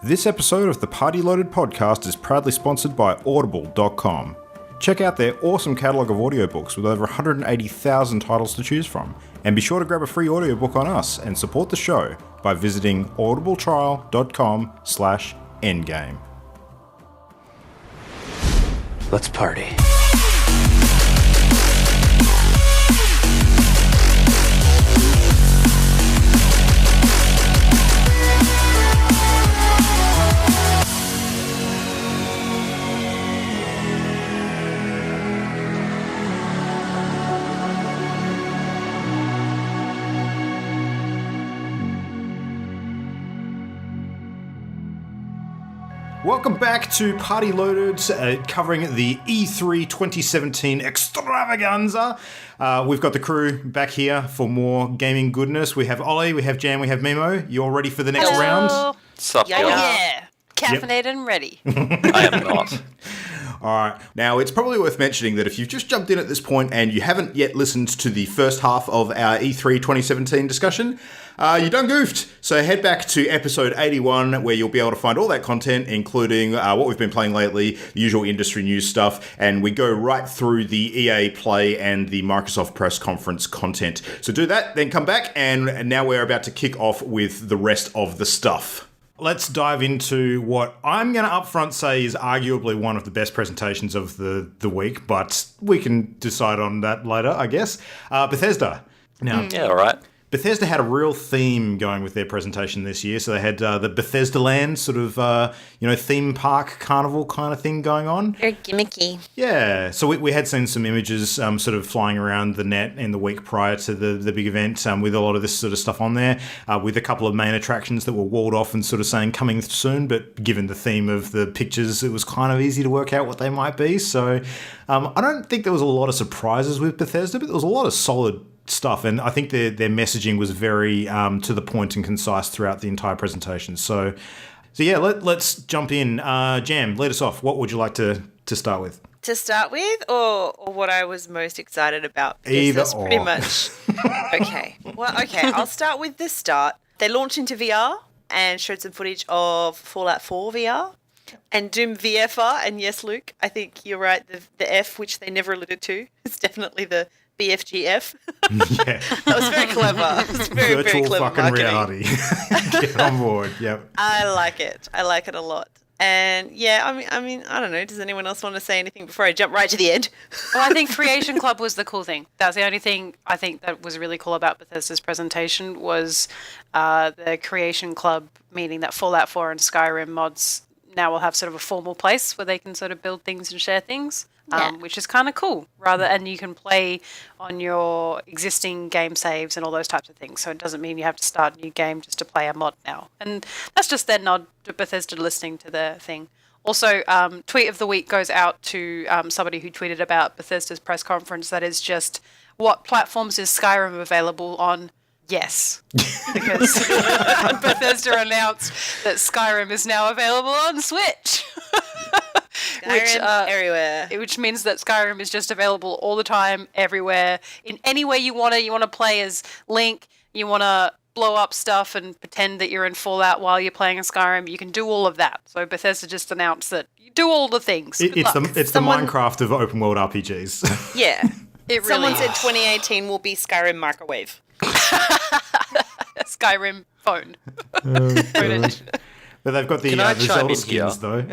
This episode of the Party Loaded podcast is proudly sponsored by Audible.com. Check out their awesome catalogue of audiobooks with over 180,000 titles to choose from. And be sure to grab a free audiobook on us and support the show by visiting audibletrial.com/endgame. Let's party. Welcome back to Party Loaded, covering the E3 2017 extravaganza. We've got the crew back here for more gaming goodness. We have Ollie, we have Jam, we have Mimo. You all ready for the next round? Sup, Yeah. Caffeinated and ready. I am not. All right. Now, it's probably worth mentioning that if you've just jumped in at this point and you haven't yet listened to the first half of our E3 2017 discussion, you done goofed. So head back to episode 81, where you'll be able to find all that content, including what we've been playing lately, the usual industry news stuff, and we go right through the EA Play and the Microsoft press conference content. So do that, then come back, and now we're about to kick off with the rest of the stuff. Let's dive into what I'm going to upfront say is arguably one of the best presentations of the week, but we can decide on that later, I guess. Bethesda. Now, Yeah, all right. Bethesda had a real theme going with their presentation this year. So they had the Bethesda Land sort of, theme park carnival kind of thing going on. Very gimmicky. Yeah. So we had seen some images sort of flying around the net in the week prior to the big event with a lot of this sort of stuff on there, with a couple of main attractions that were walled off and sort of saying coming soon. But given the theme of the pictures, it was kind of easy to work out what they might be. So I don't think there was a lot of surprises with Bethesda, but there was a lot of solid stuff, and I think their messaging was very to the point and concise throughout the entire presentation. So yeah, let's jump in. Jam, lead us off. What would you like to start with? To start with, or what I was most excited about? Either That's or. pretty much. Okay. Well, okay. I'll start with the start. They launched into VR and showed some footage of Fallout 4 VR and Doom VFR. And yes, Luke, I think you're right. The F, which they never alluded to, is definitely the BFGF. Yeah. That was very clever. It was very, Virtual very clever fucking marketing. reality. Get on board. Yep. I like it. I like it a lot. And yeah, I mean, I don't know. Does anyone else want to say anything before I jump right to the end? Well, I think Creation Club was the cool thing. That's the only thing I think that was really cool about Bethesda's presentation was the Creation Club, meaning that Fallout 4 and Skyrim mods now will have sort of a formal place where they can sort of build things and share things. Which is kind of cool, and you can play on your existing game saves and all those types of things. So it doesn't mean you have to start a new game just to play a mod now. And that's just their nod to Bethesda listening to their thing. Also, tweet of the week goes out to somebody who tweeted about Bethesda's press conference. That is just, what platforms is Skyrim available on? Yes, because Bethesda announced that Skyrim is now available on Switch. Skyrim everywhere. Which means that Skyrim is just available all the time, everywhere, in any way you want to. You want to play as Link, you want to blow up stuff and pretend that you're in Fallout while you're playing a Skyrim. You can do all of that. So Bethesda just announced that you do all the things. It's the Minecraft of open world RPGs. Yeah. It really Someone is. said 2018 will be Skyrim microwave. Skyrim phone. Phone edition. But they've got the Can I chime Zelda in here? skins, though.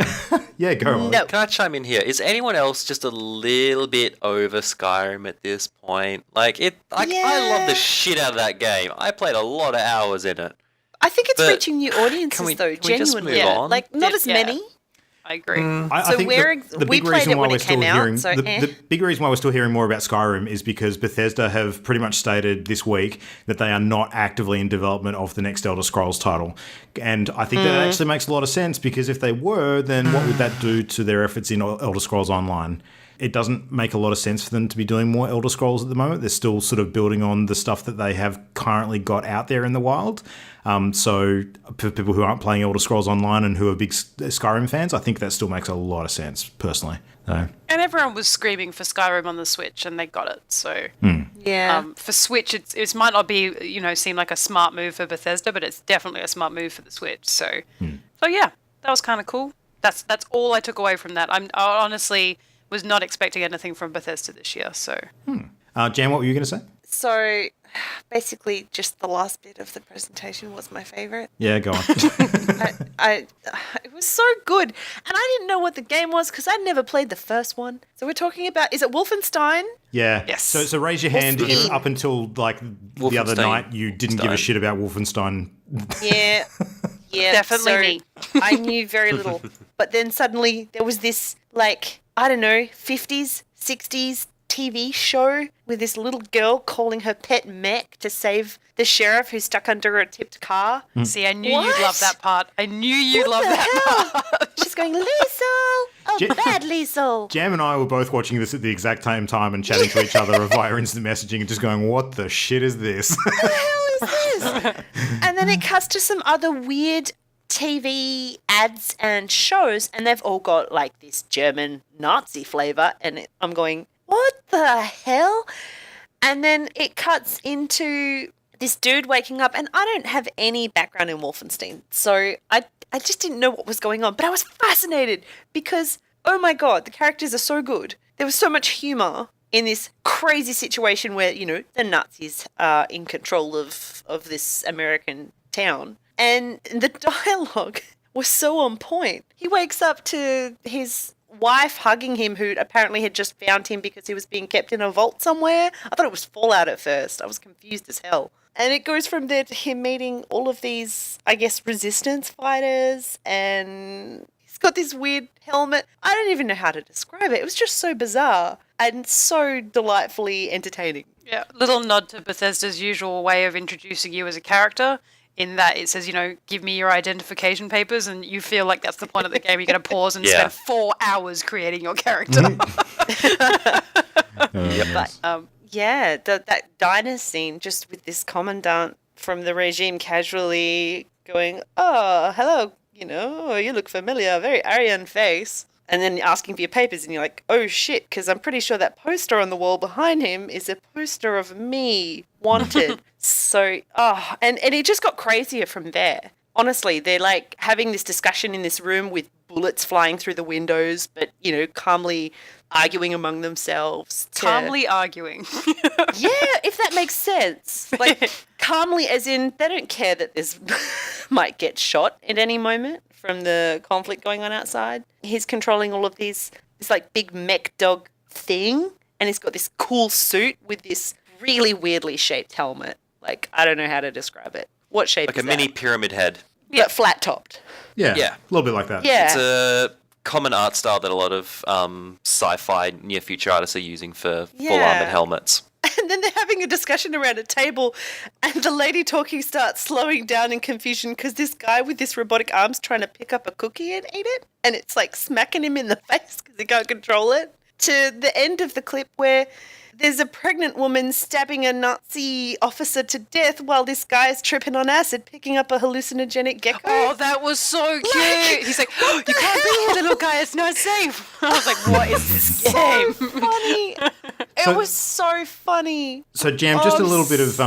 Yeah, go on. No. Can I chime in here? Is anyone else just a little bit over Skyrim at this point? I love the shit out of that game. I played a lot of hours in it. I think it's But reaching new audiences, can we genuinely. just move on? Like, not as Yeah. many. I agree. I So think the we big played reason it why when we're it still came out, hearing so the big reason why we're still hearing more about Skyrim is because Bethesda have pretty much stated this week that they are not actively in development of the next Elder Scrolls title, and I think that actually makes a lot of sense, because if they were, then what would that do to their efforts in Elder Scrolls Online? It doesn't make a lot of sense for them to be doing more Elder Scrolls at the moment. They're still sort of building on the stuff that they have currently got out there in the wild. So for people who aren't playing Elder Scrolls Online and who are big Skyrim fans, I think that still makes a lot of sense, personally. So. And everyone was screaming for Skyrim on the Switch, and they got it. So Yeah. for Switch, it might not be, seem like a smart move for Bethesda, but it's definitely a smart move for the Switch. So So yeah, that was kind of cool. That's all I took away from that. I honestly was not expecting anything from Bethesda this year. So Jan, what were you going to say? So basically, just the last bit of the presentation was my favorite. Yeah, go on. It was so good, and I didn't know what the game was because I'd never played the first one. So we're talking about, is it Wolfenstein? Yeah. Yes. So raise your hand if up until like the other Wolfenstein. night you didn't give a shit about Wolfenstein. Yeah, yeah, Definitely so me. I knew very little, but then suddenly there was this, like, I don't know, 50s, 60s TV show with this little girl calling her pet mech to save the sheriff who's stuck under a tipped car. See, I knew What? you'd love that part. I knew you'd love that part. She's going, Liesel! Oh, bad Liesel! Jam and I were both watching this at the exact same time and chatting to each other via instant messaging and just going, what the shit is this? What the hell is this? And then it cuts to some other weird TV ads and shows, and they've all got like this German Nazi flavor, and I'm going, what the hell? And then it cuts into this dude waking up, and I don't have any background in Wolfenstein, so I just didn't know what was going on, but I was fascinated because, oh my god, the characters are so good. There was so much humor in this crazy situation where, you know, the Nazis are in control of this American town. And the dialogue was so on point. He wakes up to his wife hugging him, who apparently had just found him because he was being kept in a vault somewhere. I thought it was Fallout at first. I was confused as hell. And it goes from there to him meeting all of these, I guess, resistance fighters, and he's got this weird helmet. I don't even know how to describe it. It was just so bizarre and so delightfully entertaining. Yeah, little nod to Bethesda's usual way of introducing you as a character, in that it says, you know, give me your identification papers, and you feel like that's the point of the game. You're going to pause and Yeah. spend 4 hours creating your character. Yes. Yeah, that diner scene, just with this commandant from the regime casually going, oh, hello, you know, you look familiar, very Aryan face. And then asking for your papers, and you're like, oh shit, because I'm pretty sure that poster on the wall behind him is a poster of me, wanted. So, and it just got crazier from there. Honestly, they're like having this discussion in this room with bullets flying through the windows, but, you know, calmly arguing among themselves. Calmly arguing. Yeah, if that makes sense. Like, calmly as in they don't care that this might get shot at any moment from the conflict going on outside. He's controlling all of this like big mech dog thing, and he's got this cool suit with this really weirdly shaped helmet. Like, I don't know how to describe it. What shape Like is a mini that? pyramid head. But flat topped. Yeah. Yeah. A little bit like that. Yeah. It's a common art style that a lot of sci-fi near future artists are using for full Yeah. armored helmets. And then they're having a discussion around a table, and the lady talking starts slowing down in confusion because this guy with this robotic arm's trying to pick up a cookie and eat it, and it's like smacking him in the face because he can't control it. To the end of the clip where there's a pregnant woman stabbing a Nazi officer to death while this guy's tripping on acid, picking up a hallucinogenic gecko. Oh, that was so cute. He's like, oh, you can't be here, little guy. It's not safe. I was like, what is this game? So funny. It was so funny. So, Jam, just a Oh, little bit of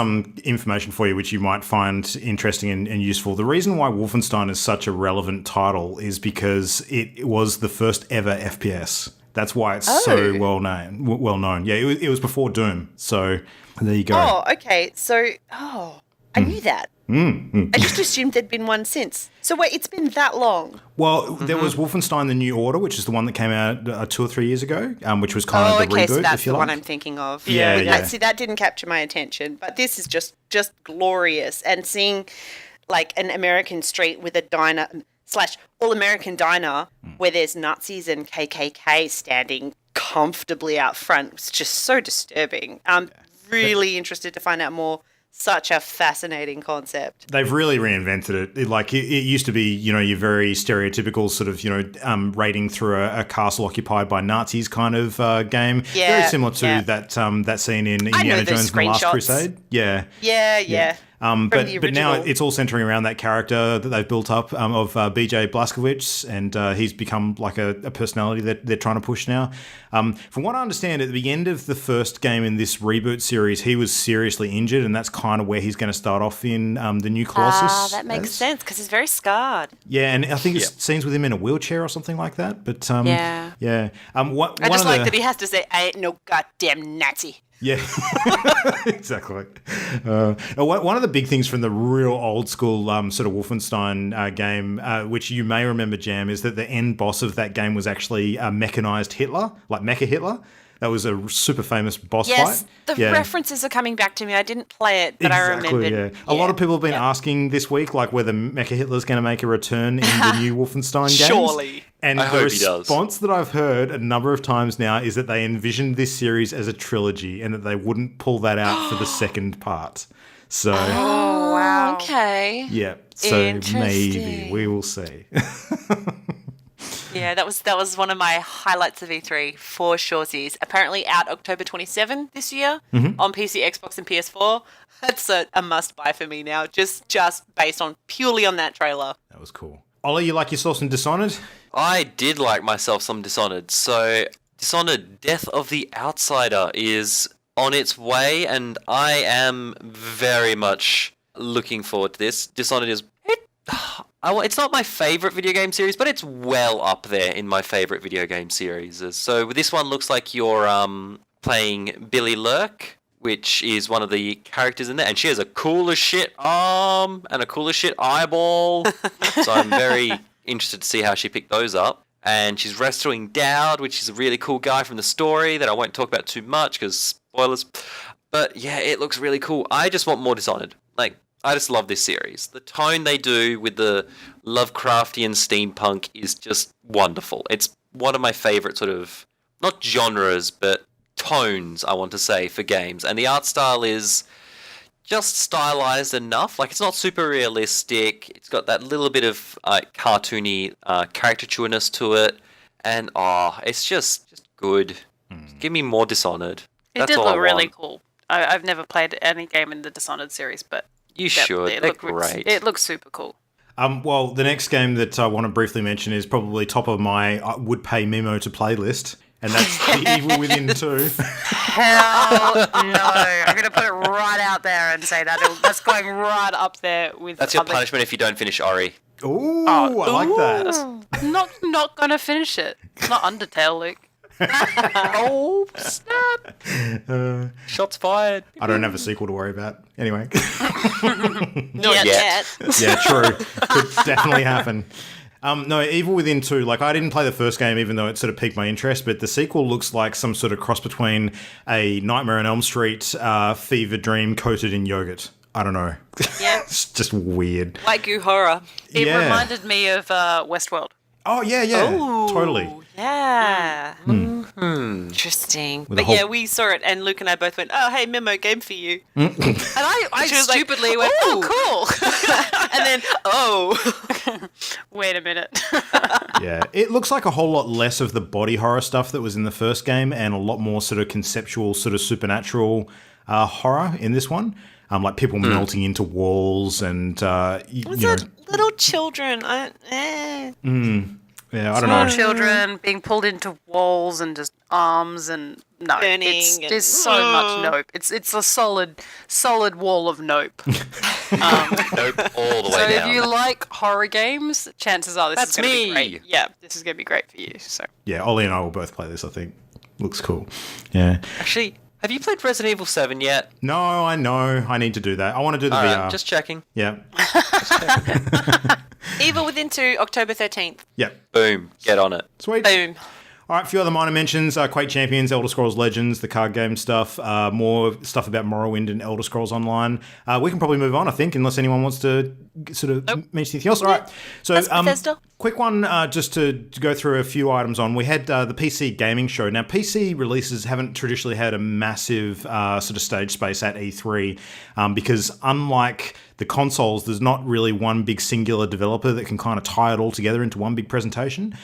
information for you, which you might find interesting and useful. The reason why Wolfenstein is such a relevant title is because it was the first ever FPS. That's why it's so well known. Yeah, it was before Doom. So there you go. Oh, okay. So, I knew that. I just assumed there'd been one since. So wait, it's been that long. Well, there was Wolfenstein: The New Order, which is the one that came out 2 or 3 years ago, which was kind of the reboot, so that's if you the like. one I'm thinking of. Yeah, But yeah. See, that didn't capture my attention, but this is just glorious. And seeing like an American street with a diner / all-American diner where there's Nazis and KKK standing comfortably out front was just so disturbing. I'm really interested to find out more. Such a fascinating concept. They've really reinvented it. It used to be, you know, your very stereotypical sort of, you know, raiding through a castle occupied by Nazis kind of game. Yeah, Very similar to yeah. that scene in I know Indiana those Jones and the Last screenshots. Crusade. Yeah. Yeah. But now original. it's all centering around that character that they've built up of BJ Blazkowicz, and he's become like a personality that they're trying to push now. From what I understand, at the end of the first game in this reboot series, he was seriously injured, and that's kind of where he's going to start off in the new Colossus. That makes sense because he's very scarred. Yeah, and I think it's scenes with him in a wheelchair or something like that. But Yeah. I just like that he has to say, "I ain't no goddamn Nazi." Yeah, exactly. One of the big things from the real old school sort of Wolfenstein game, which you may remember, Jam, is that the end boss of that game was actually a mechanized Hitler, like Mecha Hitler. That was a super famous boss Yes, fight. the references are coming back to me. I didn't play it, but I remembered. Yeah. A lot of people have been asking this week, like, whether Mecha Hitler's going to make a return in the new Wolfenstein games. Surely. And I the hope he does. response that I've heard a number of times now is that they envisioned this series as a trilogy and that they wouldn't pull that out for the second part. So, Oh, wow. Okay. yeah. So maybe Interesting. we will see. Yeah, that was one of my highlights of E3 for shorties. Apparently out October 27 this year on PC, Xbox, and PS4. That's a must buy for me now, just based on purely on that trailer. That was cool. Ollie, you like yourself some Dishonored? I did like myself some Dishonored. So, Dishonored Death of the Outsider is on its way, and I am very much looking forward to this. Dishonored is... It's not my favourite video game series, but it's well up there in my favourite video game series. So this one looks like you're playing Billy Lurk, which is one of the characters in there, and she has a cool as shit arm and a cool as shit eyeball. So I'm very interested to see how she picked those up. And she's rescuing Dowd, which is a really cool guy from the story that I won't talk about too much because spoilers. But yeah, it looks really cool. I just want more Dishonored. Like, I just love this series. The tone they do with the Lovecraftian steampunk is just wonderful. It's one of my favourite sort of, not genres, but tones, I want to say, for games. And the art style is just stylized enough. Like, it's not super realistic. It's got that little bit of cartoony caricatureness to it. And, it's just good. Just give me more Dishonored. It That's did all I look really want. cool. I've never played any game in the Dishonored series, but You should. it They're looked great. It looks super cool. Well, the next game that I want to briefly mention is probably top of my would pay Mimo to play list, and that's The Evil Within 2. Hell no! I'm gonna put it right out there and say that that's going right up there with. That's your other- punishment if you don't finish Ori. Ooh, I like that. I'm not gonna finish it. It's not Undertale, Luke. Oh, snap. Shots fired. I don't have a sequel to worry about. Anyway. Not yet. Yeah, true. Could definitely happen. No, Evil Within 2, like, I didn't play the first game even though it sort of piqued my interest, but the sequel looks like some sort of cross between a Nightmare on Elm Street fever dream coated in yogurt. I don't know. Yeah. It's just weird. White goo horror. It Yeah. reminded me of Westworld. Oh, yeah, yeah. Ooh, Totally. Yeah. Interesting. With a But whole- yeah, we saw it and Luke and I both went, "Oh, hey, Memo, game for you." And I She was like, stupidly went, "Ooh." "Oh, cool." And then, oh. Wait a minute. Yeah, it looks like a whole lot less of the body horror stuff that was in the first game and a lot more sort of conceptual, sort of supernatural horror in this one. Like people melting into walls and, you know, Little children. yeah, I don't Small know. children being pulled into walls and just arms and no, Burning and- there's so much nope. It's a solid wall of nope. Nope, all the So way if down. you like horror games, chances are this That's is going to me. be great. Yeah, this is going to be great for you. So Yeah, Ollie and I will both play this, I think. Looks cool. Yeah. Actually, have you played Resident Evil 7 yet? No, I know. I need to do that. I want to do the VR. Alright, just checking. Yeah. Evil Within 2, October 13th. Yeah. Boom, get on it. Sweet. Boom. All right, a few other minor mentions. Quake Champions, Elder Scrolls Legends, the card game stuff, more stuff about Morrowind and Elder Scrolls Online. We can probably move on, I think, unless anyone wants to sort of mention anything else. All right. So, That's Bethesda. quick one just to go through a few items on. We had the PC gaming show. Now, PC releases haven't traditionally had a massive sort of stage space at E3 because unlike the consoles, there's not really one big singular developer that can kind of tie it all together into one big presentation.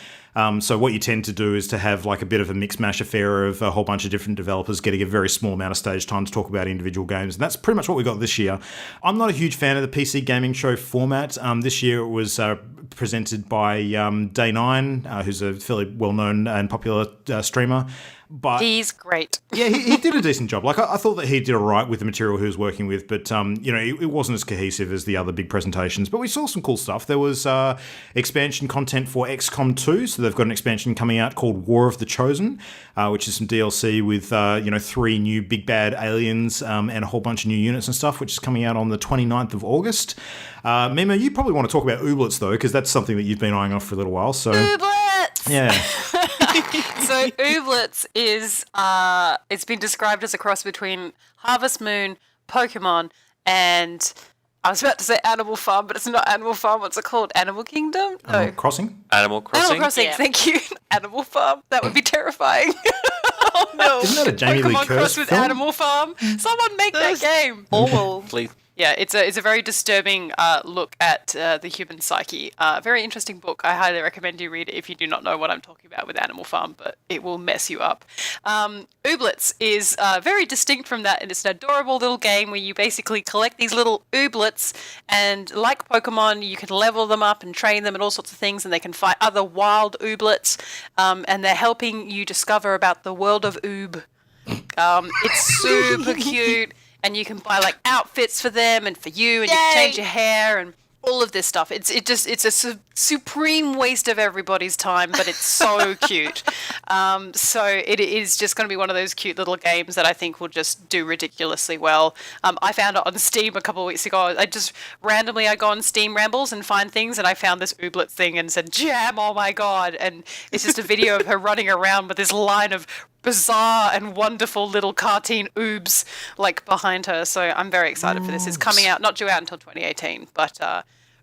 So what you tend to do is to have like a bit of a mix mash affair of a whole bunch of different developers getting a very small amount of stage time to talk about individual games. And that's pretty much what we got this year. I'm not a huge fan of the PC gaming show format. This year it was presented by Day 9, who's a fairly well-known and popular streamer. But he's great. Yeah, he did a decent job. Like I thought that he did all right with the material he was working with, but it wasn't as cohesive as the other big presentations. But we saw some cool stuff. There was expansion content for XCOM 2, so they've got an expansion coming out called War of the Chosen, which is some DLC with 3 new big bad aliens and a whole bunch of new units and stuff, which is coming out on the 29th of August. Mima, you probably want to talk about Ooblets though, because that's something that you've been eyeing off for a little while. So Ooblets! Yeah. So Ooblets is it's been described as a cross between Harvest Moon, Pokemon, and I was about to say Animal Farm, but it's not Animal Farm. What's it called? Animal Kingdom? No. Animal Crossing? Animal Crossing. Animal Crossing, Yeah. Thank you. Animal Farm. That would be terrifying. Oh no. Isn't that a Jamie Lee Pokemon Curtis cross with film? Animal Farm. Someone make that game. Orwell. Please. Yeah, it's a very disturbing look at the human psyche. Very interesting book. I highly recommend you read it if you do not know what I'm talking about with Animal Farm, but it will mess you up. Ooblets is very distinct from that, and it's an adorable little game where you basically collect these little ooblets, and like Pokemon, you can level them up and train them and all sorts of things, and they can fight other wild ooblets, and they're helping you discover about the world of Oob. It's super cute. And you can buy like outfits for them and for you, and you can change your hair and all of this stuff. It's a supreme waste of everybody's time, but it's so cute. So it is just going to be one of those cute little games that I think will just do ridiculously well. I found it on Steam a couple of weeks ago. I go on Steam rambles and find things, and I found this Ooblets thing and said, "Jam! Oh my god!" And it's just a video of her running around with this line of bizarre and wonderful little cartoon oobs like behind her. So I'm very excited for this. It's coming out, not due out until 2018, but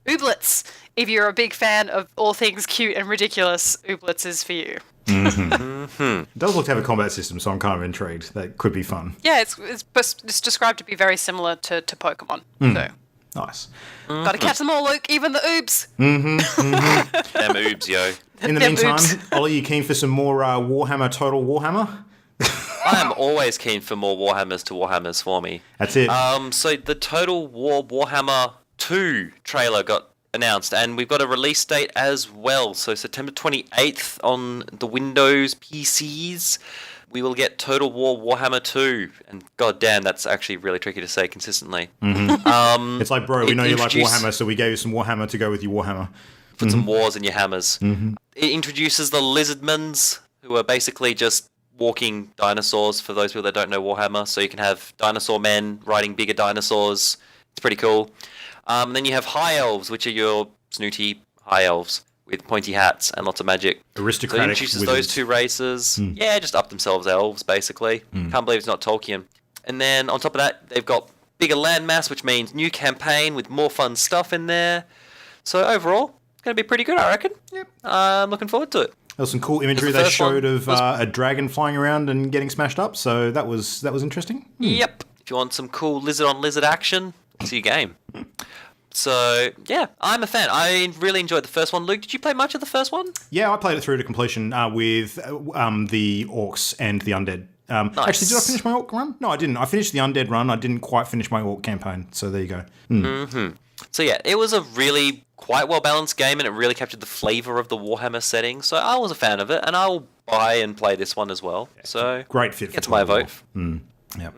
Ooblets, if you're a big fan of all things cute and ridiculous, Ooblets is for you. It does look to have a combat system, so I'm kind of intrigued. That could be fun. Yeah, it's described to be very similar to Pokemon. So Nice. gotta catch them all, Luke, even the oobs. Them oobs, yo. In the Them meantime, oops. Ollie, you keen for some more Warhammer Total Warhammer? I am always keen for more Warhammers for me. That's it. So the Total War Warhammer 2 trailer got announced, and we've got a release date as well. So September 28th on the Windows PCs, we will get Total War Warhammer 2. And goddamn, that's actually really tricky to say consistently. It's like, bro, we know you like introduce- Warhammer, so we gave you some Warhammer to go with your Warhammer. Put some wars in your hammers. It introduces the Lizardmans, who are basically just walking dinosaurs, for those people that don't know Warhammer. So you can have dinosaur men riding bigger dinosaurs. It's pretty cool. Then you have High Elves, which are your snooty High Elves with pointy hats and lots of magic. So it Aristocratic introduces wizards. those two races. Yeah, just up themselves elves, basically. Can't believe it's not Tolkien. And then on top of that, they've got bigger landmass, which means new campaign with more fun stuff in there. So overall, it's going to be pretty good, I reckon. Yep. I'm looking forward to it. There was some cool imagery The they first one showed of was- a dragon flying around and getting smashed up, so that was interesting. Yep. If you want some cool lizard-on-lizard action, it's your game. So, yeah, I'm a fan. I really enjoyed the first one. Luke, did you play much of the first one? Yeah, I played it through to completion with the orcs and the undead. Actually, did I finish my orc run? No, I didn't. I finished the undead run. I didn't quite finish my orc campaign, so there you go. So, yeah, it was a really quite well-balanced game, and it really captured the flavour of the Warhammer setting. So I was a fan of it, and I will buy and play this one as well. So Great fit for gets my Total vote. War. Yep.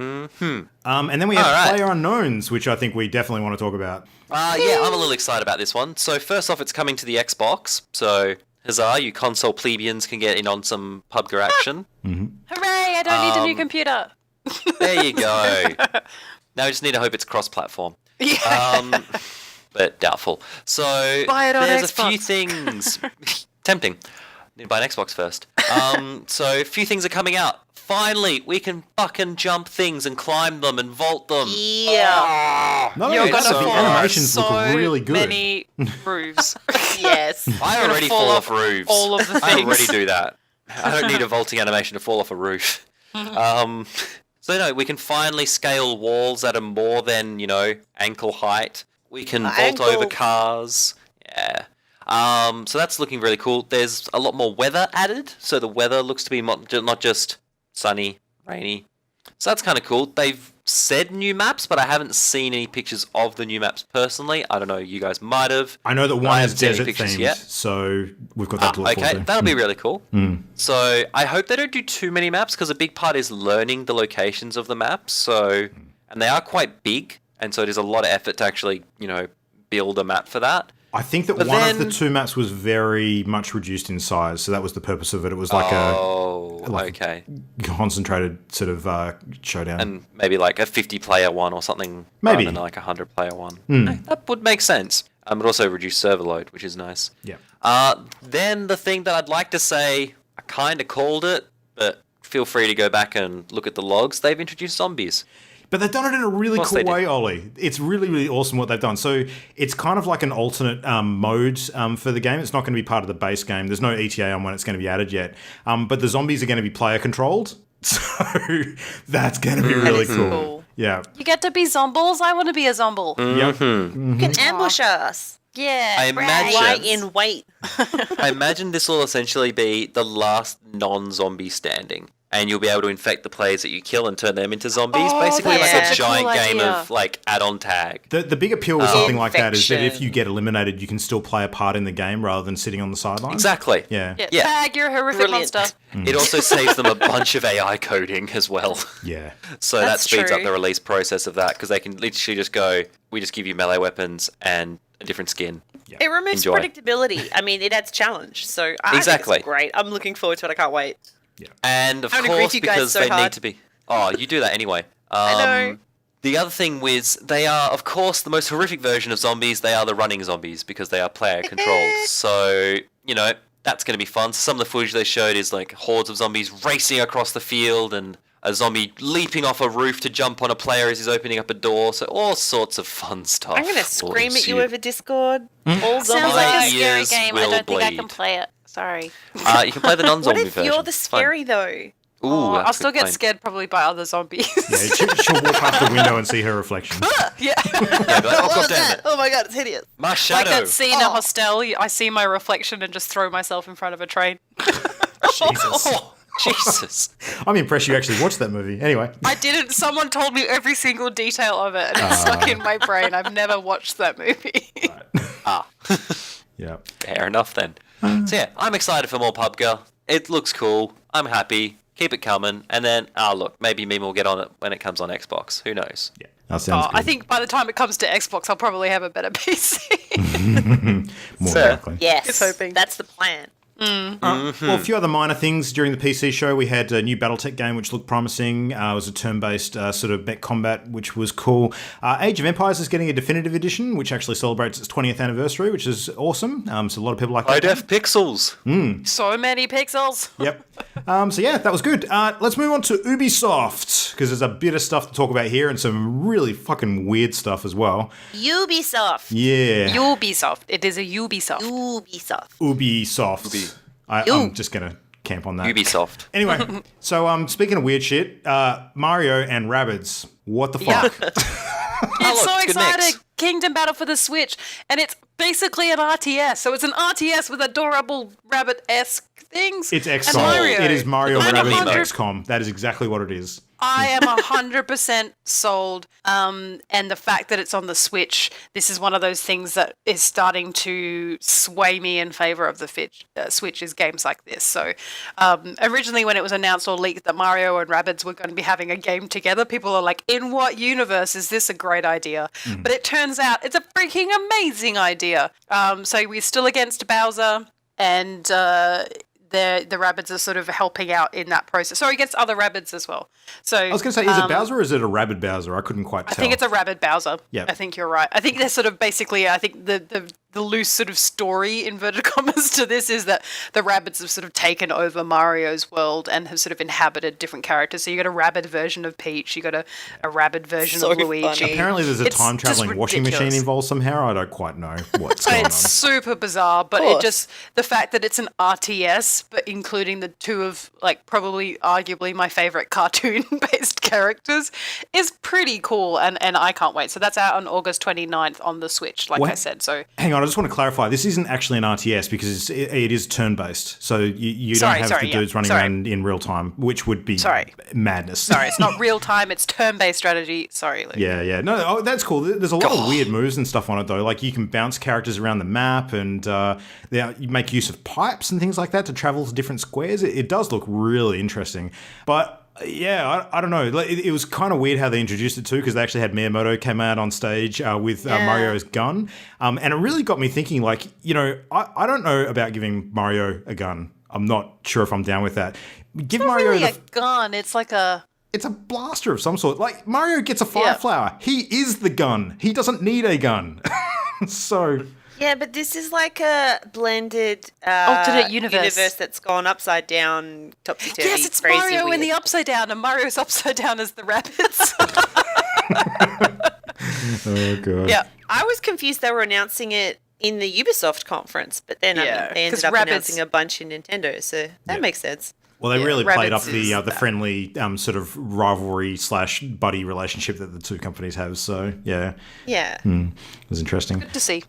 And then we have All right. Player Unknowns, which I think we definitely want to talk about. Yeah, I'm a little excited about this one. So first off, it's coming to the Xbox. So huzzah, you console plebeians can get in on some PUBG action. Hooray! I don't need a new computer. There you go. Now we just need to hope it's cross-platform. Yeah. But doubtful. So Buy it on there's a Xbox. few things tempting. Need to buy an Xbox first. So a few things are coming out. Finally, we can fucking jump things and climb them and vault them. Yeah. Not You're only gonna that, fall the animations so look really good. many roofs. Yes. I gonna already fall fall off off roofs. all of the I things. already do that. I don't need a vaulting animation to fall off a roof. So no, we can finally scale walls that are more than, ankle height. We can And vault over gold. cars. Yeah. So that's looking really cool. There's a lot more weather added, so the weather looks to be not just sunny, rainy. So that's kind of cool. They've said new maps, but I haven't seen any pictures of the new maps personally. I don't know, you guys might have. I know that I one is haven't seen any desert pictures themed, yet. so we've got that to look Okay, forward to. that'll be really cool. So I hope they don't do too many maps because a big part is learning the locations of the maps. So, and they are quite big, and so there's a lot of effort to actually, build a map for that. I think that But one of then- the two maps was very much reduced in size, so that was the purpose of it. It was like Okay. a concentrated sort of showdown. And maybe like a 50-player one or something Maybe. rather than like a 100-player one. That would make sense. But also reduce server load, which is nice. Yeah. Then the thing that I'd like to say, I kind of called it, but feel free to go back and look at the logs. They've introduced zombies. But they've done it in a really course cool they did. way, Ollie. It's really, really awesome what they've done. So it's kind of like an alternate mode for the game. It's not going to be part of the base game. There's no ETA on when it's going to be added yet. But the zombies are going to be player controlled. So that's going to be really is cool. cool. Yeah. You get to be zombies. I want to be a zomble. Yep. You can ambush us. Yeah. I right. imagine- Lie in wait. I imagine this will essentially be the last non-zombie standing. And you'll be able to infect the players that you kill and turn them into zombies. Oh, Basically that's like such a a giant cool game idea. of like add-on tag. The big appeal with something like that is that if Infection. you get eliminated, you can still play a part in the game rather than sitting on the sidelines. Exactly. Yeah. Yeah. Yeah. Tag, you're a horrific Brilliant. monster. It also saves them a bunch of AI coding as well. Yeah. So that That's speeds up true. the release process of that because they can literally just go, we just give you melee weapons and a different skin. It removes Enjoy. predictability. I mean, it adds challenge. So I Exactly. think it's great. I'm looking forward to it. I can't wait. And of I don't agree course, with you guys because so they need hard. to be. Oh, you do that anyway. I know. The other thing was they are, of course, the most horrific version of zombies. They are the running zombies because they are player controlled. So, that's going to be fun. Some of the footage they showed is like hordes of zombies racing across the field and a zombie leaping off a roof to jump on a player as he's opening up a door. So all sorts of fun stuff. I'm going to will scream at you ensue. over Discord. All Sounds zombies. like a My scary ears game. I will don't think I can bleed. play it. Sorry. You can play the What non-zombie if version. you're the It's fun. scary though? Ooh, Oh, that's I'll a still good get point. scared probably by other zombies. Yeah, she'll walk past the window and see her reflection. Yeah. Yeah, be like, oh, What God was damn that? it. Oh my god, it's hideous. My Like shadow. that scene in Hostel, I see my reflection and just throw myself in front of a train. Jesus. Oh, Jesus. I'm impressed you actually watched that movie. Anyway. I didn't. Someone told me every single detail of it, and it's stuck in my brain. I've never watched that movie. Yeah. Fair enough then. So yeah, I'm excited for more PUBG. It looks cool. I'm happy. Keep it coming. And then, look, maybe Meme will get on it when it comes on Xbox. Who knows? Yeah. That sounds good. I think by the time it comes to Xbox, I'll probably have a better PC. More Fair. likely. Yes, Just hoping. that's the plan. Well, a few other minor things during the PC show. We had a new BattleTech game, which looked promising. It was a turn-based sort of mech combat, which was cool. Age of Empires is getting a definitive edition, which actually celebrates its 20th anniversary, which is awesome. So a lot of people like that. High-def pixels. So many pixels. Yep. So yeah, that was good. Let's move on to Ubisoft, because there's a bit of stuff to talk about here and some really fucking weird stuff as well. Ubisoft. Yeah. Ubisoft. It is a Ubisoft. Ubisoft. Ubisoft. I'm just going to camp on that. Ubisoft. Anyway, so speaking of weird shit, Mario and Rabbids. What the fuck? It's look, so good mix. exciting. Kingdom Battle for the Switch. And it's basically an RTS. So it's an RTS with adorable rabbit-esque things. It's And XCOM. Mario. It is Mario I'm Rabbids 100 XCOM. That is exactly what it is. I am 100% sold. And the fact that it's on the Switch, this is one of those things that is starting to sway me in favor of the Switch is games like this. So originally when it was announced or leaked that Mario and Rabbids were going to be having a game together, people are like, in what universe is this a great idea? But it turns out it's a freaking amazing idea. So we're still against Bowser and the Rabbids are sort of helping out in that process. Sorry, against other Rabbids as well. So I was going to say, is it Bowser or is it a Rabbid Bowser? I couldn't quite tell. I think it's a Rabbid Bowser. Yep. I think you're right. I think they're sort of basically, I think the the loose sort of story, inverted commas, to this is that the rabbits have sort of taken over Mario's world and have sort of inhabited different characters. So you got a rabbit version of Peach, you got a rabbit version So of Luigi. funny. Apparently there's a It's time traveling just washing machine ridiculous. involved somehow. I don't quite know what's going on. It's super bizarre, but it just, the fact that it's an RTS, but including the two of, like, probably arguably my favorite cartoon-based characters is pretty cool, and I can't wait. So that's out on August 29th on the Switch, like I said. So Hang on, I just want to clarify. This isn't actually an RTS because it is turn-based. So you don't have the dudes running around in real time, which would be madness. Sorry, it's not real time, it's turn-based strategy. Sorry, Luke. Yeah. No, that's cool. There's a lot of weird moves and stuff on it, though. Like, you can bounce characters around the map, and you make use of pipes and things like that to travel to different squares. It does look really interesting. But yeah, I don't know. It was kind of weird how they introduced it too, because they actually had Miyamoto came out on stage with Mario's gun. And it really got me thinking, like, I don't know about giving Mario a gun. I'm not sure if I'm down with that. Give It's not Mario really a gun, it's like a... It's a blaster of some sort. Like, Mario gets a fire flower. He is the gun. He doesn't need a gun. So... Yeah, but this is like a blended alternate universe that's gone upside down, topsy-turvy. Yes, it's crazy Mario weird. in the upside down, and Mario's upside down as the rabbits. Oh, God. Yeah, I was confused they were announcing it in the Ubisoft conference, but then they ended 'cause up rabbits- announcing a bunch in Nintendo, so that makes sense. Well, they really played up Rabbids the is the friendly sort of rivalry / buddy relationship that the two companies have. So, yeah. Yeah. It was interesting. Good to see.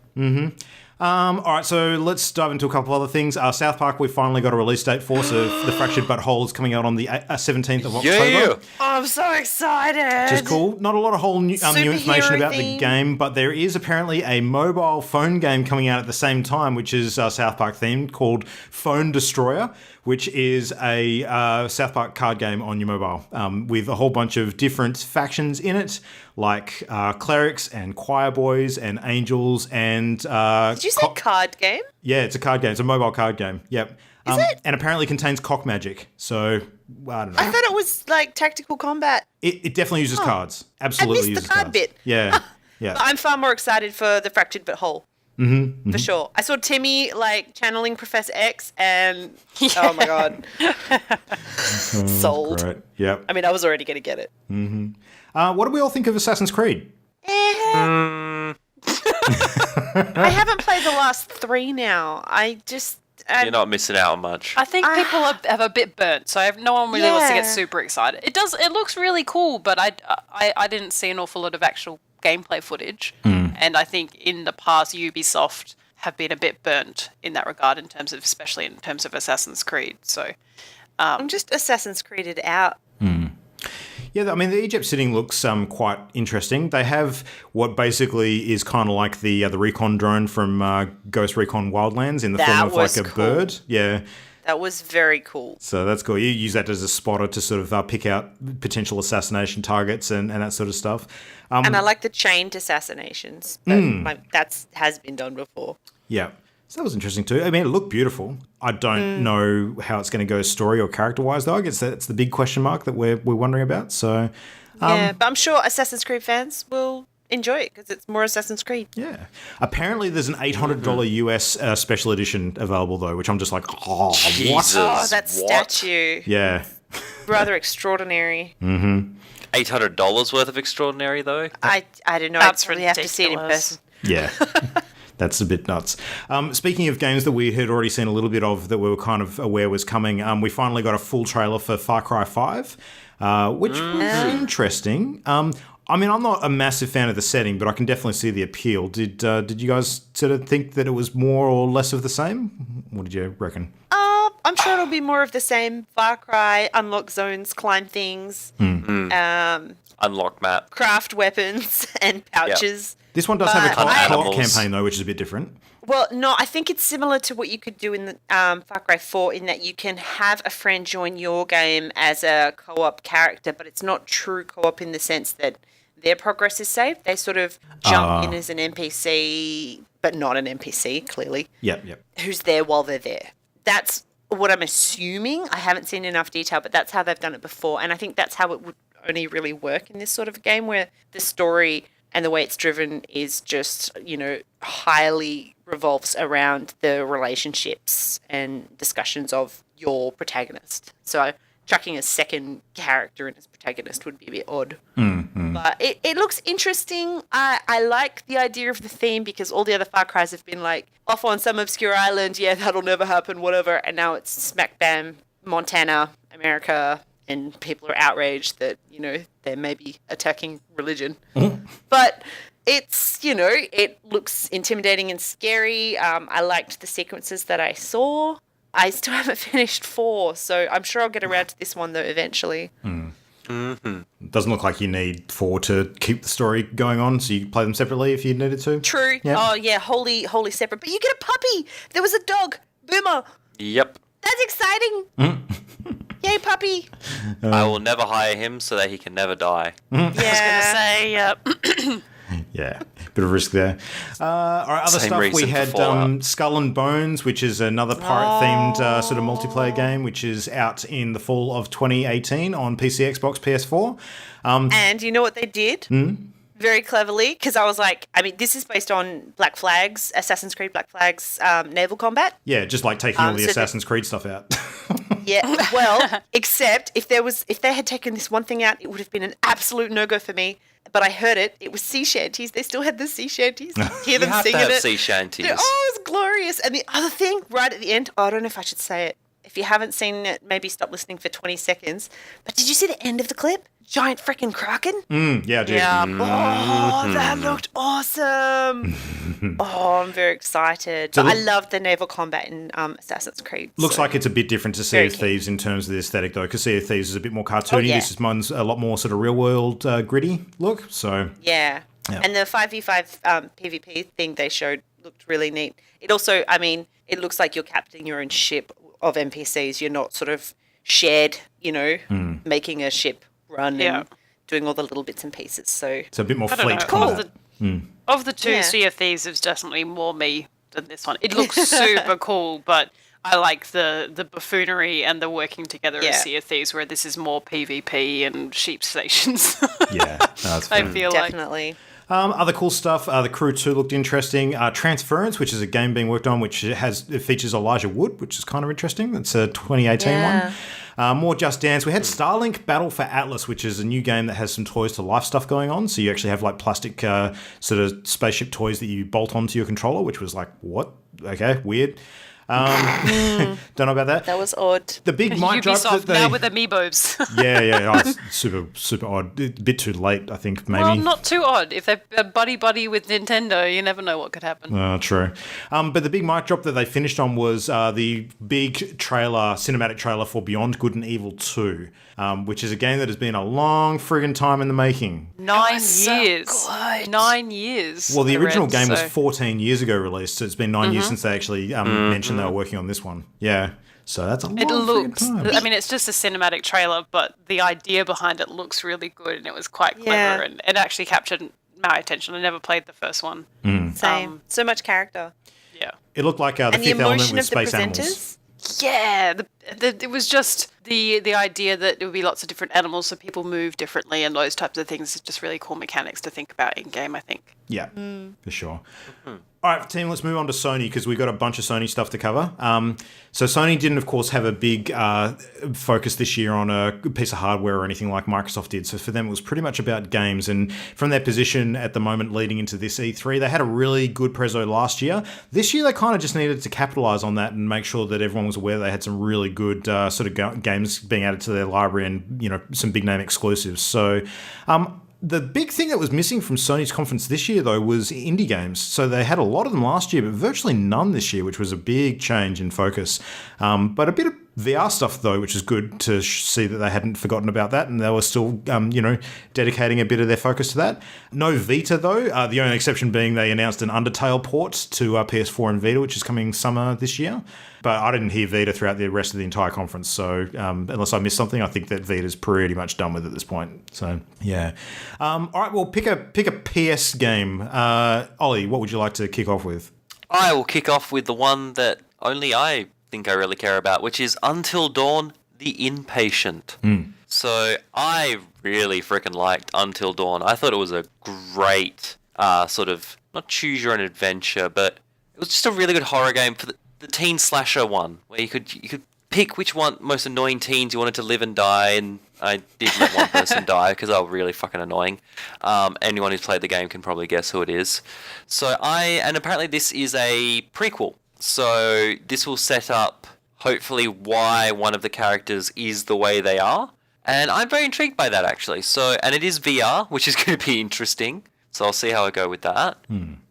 All right, so let's dive into a couple other things. South Park, we finally got a release date for, so The Fractured But Whole is coming out on the 17th of October. Yeah. Oh, I'm so excited. Which is cool. Not a lot of whole new information about the theme. game, but there is apparently a mobile phone game coming out at the same time, which is South Park themed, called Phone Destroyer, which is a South Park card game on your mobile with a whole bunch of different factions in it, like clerics and choir boys and angels and... Did you say card game? Yeah, it's a card game. It's a mobile card game. Yep. Is it? And apparently contains cock magic. So, I don't know. I thought it was like tactical combat. It definitely uses cards. Absolutely I missed uses the card cards. bit. Yeah. Yeah. But I'm far more excited for the Fractured But Whole. For sure. I saw Timmy like channeling Professor X and oh my god. Sold. Right. Yep. I mean, I was already going to get it. What do we all think of Assassin's Creed? I haven't played the last 3 now. You're not missing out on much. I think people have a bit burnt, so no one really wants to get super excited. It looks really cool, but I didn't see an awful lot of actual gameplay footage. And I think in the past, Ubisoft have been a bit burnt in that regard, especially in terms of Assassin's Creed. So I'm just Assassin's Creeded out. Yeah, I mean, the Egypt sitting looks quite interesting. They have what basically is kind of like the recon drone from Ghost Recon Wildlands in the That form of like was a cool. bird. Yeah. That was very cool. So that's cool. You use that as a spotter to sort of pick out potential assassination targets and that sort of stuff. And I like the chained assassinations. But that has been done before. Yeah. So that was interesting too. I mean, it looked beautiful. I don't know how it's going to go story or character-wise, though. I guess that's the big question mark that we're wondering about. So, Yeah, but I'm sure Assassin's Creed fans will enjoy it because it's more Assassin's Creed. yeah. Apparently, there's an $800 US special edition available, though, which I'm just like, oh, what? Jesus. Oh, that What? statue. Yeah. Rather extraordinary. $800 worth of extraordinary, though. I don't know. That's I'd probably have to see it in ridiculous. person. Yeah. That's a bit nuts. Speaking of games that we had already seen a little bit of that we were kind of aware was coming, we finally got a full trailer for Far Cry 5, which was interesting. I mean, I'm not a massive fan of the setting, but I can definitely see the appeal. Did you guys sort of think that it was more or less of the same? What did you reckon? I'm sure it'll be more of the same. Far Cry, unlock zones, climb things, Unlock map. craft weapons and pouches. This one does have a But co-op animals. campaign, though, which is a bit different. Well, no, I think it's similar to what you could do in the Far Cry 4 in that you can have a friend join your game as a co-op character, but it's not true co-op in the sense that their progress is saved. They sort of jump in as an NPC, but not an NPC, clearly, Yep. who's there while they're there. That's what I'm assuming. I haven't seen enough detail, but that's how they've done it before. And I think that's how it would only really work in this sort of game where the story and the way it's driven is just, highly revolves around the relationships and discussions of your protagonist. So chucking a second character in as protagonist would be a bit odd. But it looks interesting. I like the idea of the theme because all the other Far Cry's have been like off on some obscure island, yeah, that'll never happen, whatever. And now it's smack bam, Montana, America, and people are outraged that, they're maybe attacking religion. But it's, it looks intimidating and scary. I liked the sequences that I saw. I still haven't finished 4, so I'm sure I'll get around to this one, though, eventually. Doesn't look like you need 4 to keep the story going on, so you can play them separately if you needed to. True. Yeah. Oh, yeah, wholly separate. But you get a puppy. There was a dog. Boomer. Yep. That's exciting. Yay, puppy. I will never hire him so that he can never die. Yeah. Yeah, bit of risk there. All right, other Same stuff, we reason for had Fallout. Skull and Bones, which is another pirate-themed sort of multiplayer game, which is out in the fall of 2018 on PC, Xbox, PS4. And you know what they did? Very cleverly, because I was like, this is based on Black Flag's, Assassin's Creed Black Flag's naval combat. Yeah, just like taking all the Assassin's Creed stuff out. Yeah, well, except if they had taken this one thing out, it would have been an absolute no-go for me. But I heard it. It was sea shanties. They still had the sea shanties. Hear them You have singing to have it. sea shanties. Oh, it was glorious. And the other thing, right at the end, I don't know if I should say it. If you haven't seen it, maybe stop listening for 20 seconds. But did you see the end of the clip? Giant freaking kraken? Yeah, I did. Yeah. Oh, that looked awesome. Oh, I'm very excited. But I love the naval combat in Assassin's Creed. Looks so- like it's a bit different to Sea Very of keen. Thieves in terms of the aesthetic, though, because Sea of Thieves is a bit more cartoony. yeah. This one's a lot more sort of real-world, gritty look, so... Yeah. And the 5v5 PvP thing they showed looked really neat. It also, it looks like you're captaining your own ship of NPCs. You're not sort of shared, making a ship run and doing all the little bits and pieces. So It's a bit more I don't fleet know. combat. Of the two, Yeah. Sea of Thieves is definitely more me than this one. It looks super cool, but I like the buffoonery and the working together of Yeah. Sea of Thieves, where this is more PvP and sheep stations. Yeah, that's I fair. feel like. definitely. Other cool stuff. The Crew 2 looked interesting. Transference, which is a game being worked on, which it features Elijah Wood, which is kind of interesting. That's a 2018 one. More Just Dance. We had Starlink Battle for Atlas, which is a new game that has some toys to life stuff going on. So you actually have like plastic sort of spaceship toys that you bolt onto your controller, which was like, what? Okay, weird. Don't know about that. That was odd. The big mic drop that Ubisoft they... now with amiibos. Yeah. Oh, it's super odd. A bit too late, I think, maybe. Well, not too odd. If they're buddy with Nintendo, you never know what could happen. True. But the big mic drop that they finished on was the big cinematic trailer for Beyond Good and Evil 2, which is a game that has been a long friggin' time in the making. 9 so years. good. 9 years. Well, the I original read, game was so- 14 years ago released, so it's been 9 years since they actually mentioned they were working on this one. Yeah. So that's a long It friggin' looks. time. I mean, it's just a cinematic trailer, but the idea behind it looks really good, and it was quite clever, Yeah. and it actually captured my attention. I never played the first one. Same. So much character. Yeah. It looked like the And the fifth element emotion with of the space animals. presenters. Yeah, it was just the idea that there would be lots of different animals, so people move differently, and those types of things. Is just really cool mechanics to think about in game, I think. Yeah, for sure. All right, team, let's move on to Sony because we've got a bunch of Sony stuff to cover. So Sony didn't, of course, have a big focus this year on a piece of hardware or anything like Microsoft did. So for them, it was pretty much about games. And from their position at the moment leading into this E3, they had a really good prezzo last year. This year, they kind of just needed to capitalize on that and make sure that everyone was aware they had some really good sort of games being added to their library and, some big name exclusives. So the big thing that was missing from Sony's conference this year, though, was indie games. So they had a lot of them last year, but virtually none this year, which was a big change in focus. But a bit of VR stuff, though, which is good to see that they hadn't forgotten about that, and they were still, dedicating a bit of their focus to that. No Vita, though. The only exception being they announced an Undertale port to PS4 and Vita, which is coming summer this year. But I didn't hear Vita throughout the rest of the entire conference, so unless I missed something, I think that Vita's pretty much done with it at this point. So, yeah. All right, well, pick a PS game. Ollie, what would you like to kick off with? I will kick off with the one that only I think I really care about, which is Until Dawn, The Inpatient. So I really freaking liked Until Dawn. I thought it was a great sort of, not choose your own adventure, but It was just a really good horror game for the teen slasher one, where you could pick which one most annoying teens you wanted to live and die, and I did let one person die because they were really fucking annoying. Anyone who's played the game can probably guess who it is. And apparently this is a prequel, so this will set up hopefully why one of the characters is the way they are, and I'm very intrigued by that actually. And it is VR, which is going to be interesting. So I'll see how I go with that.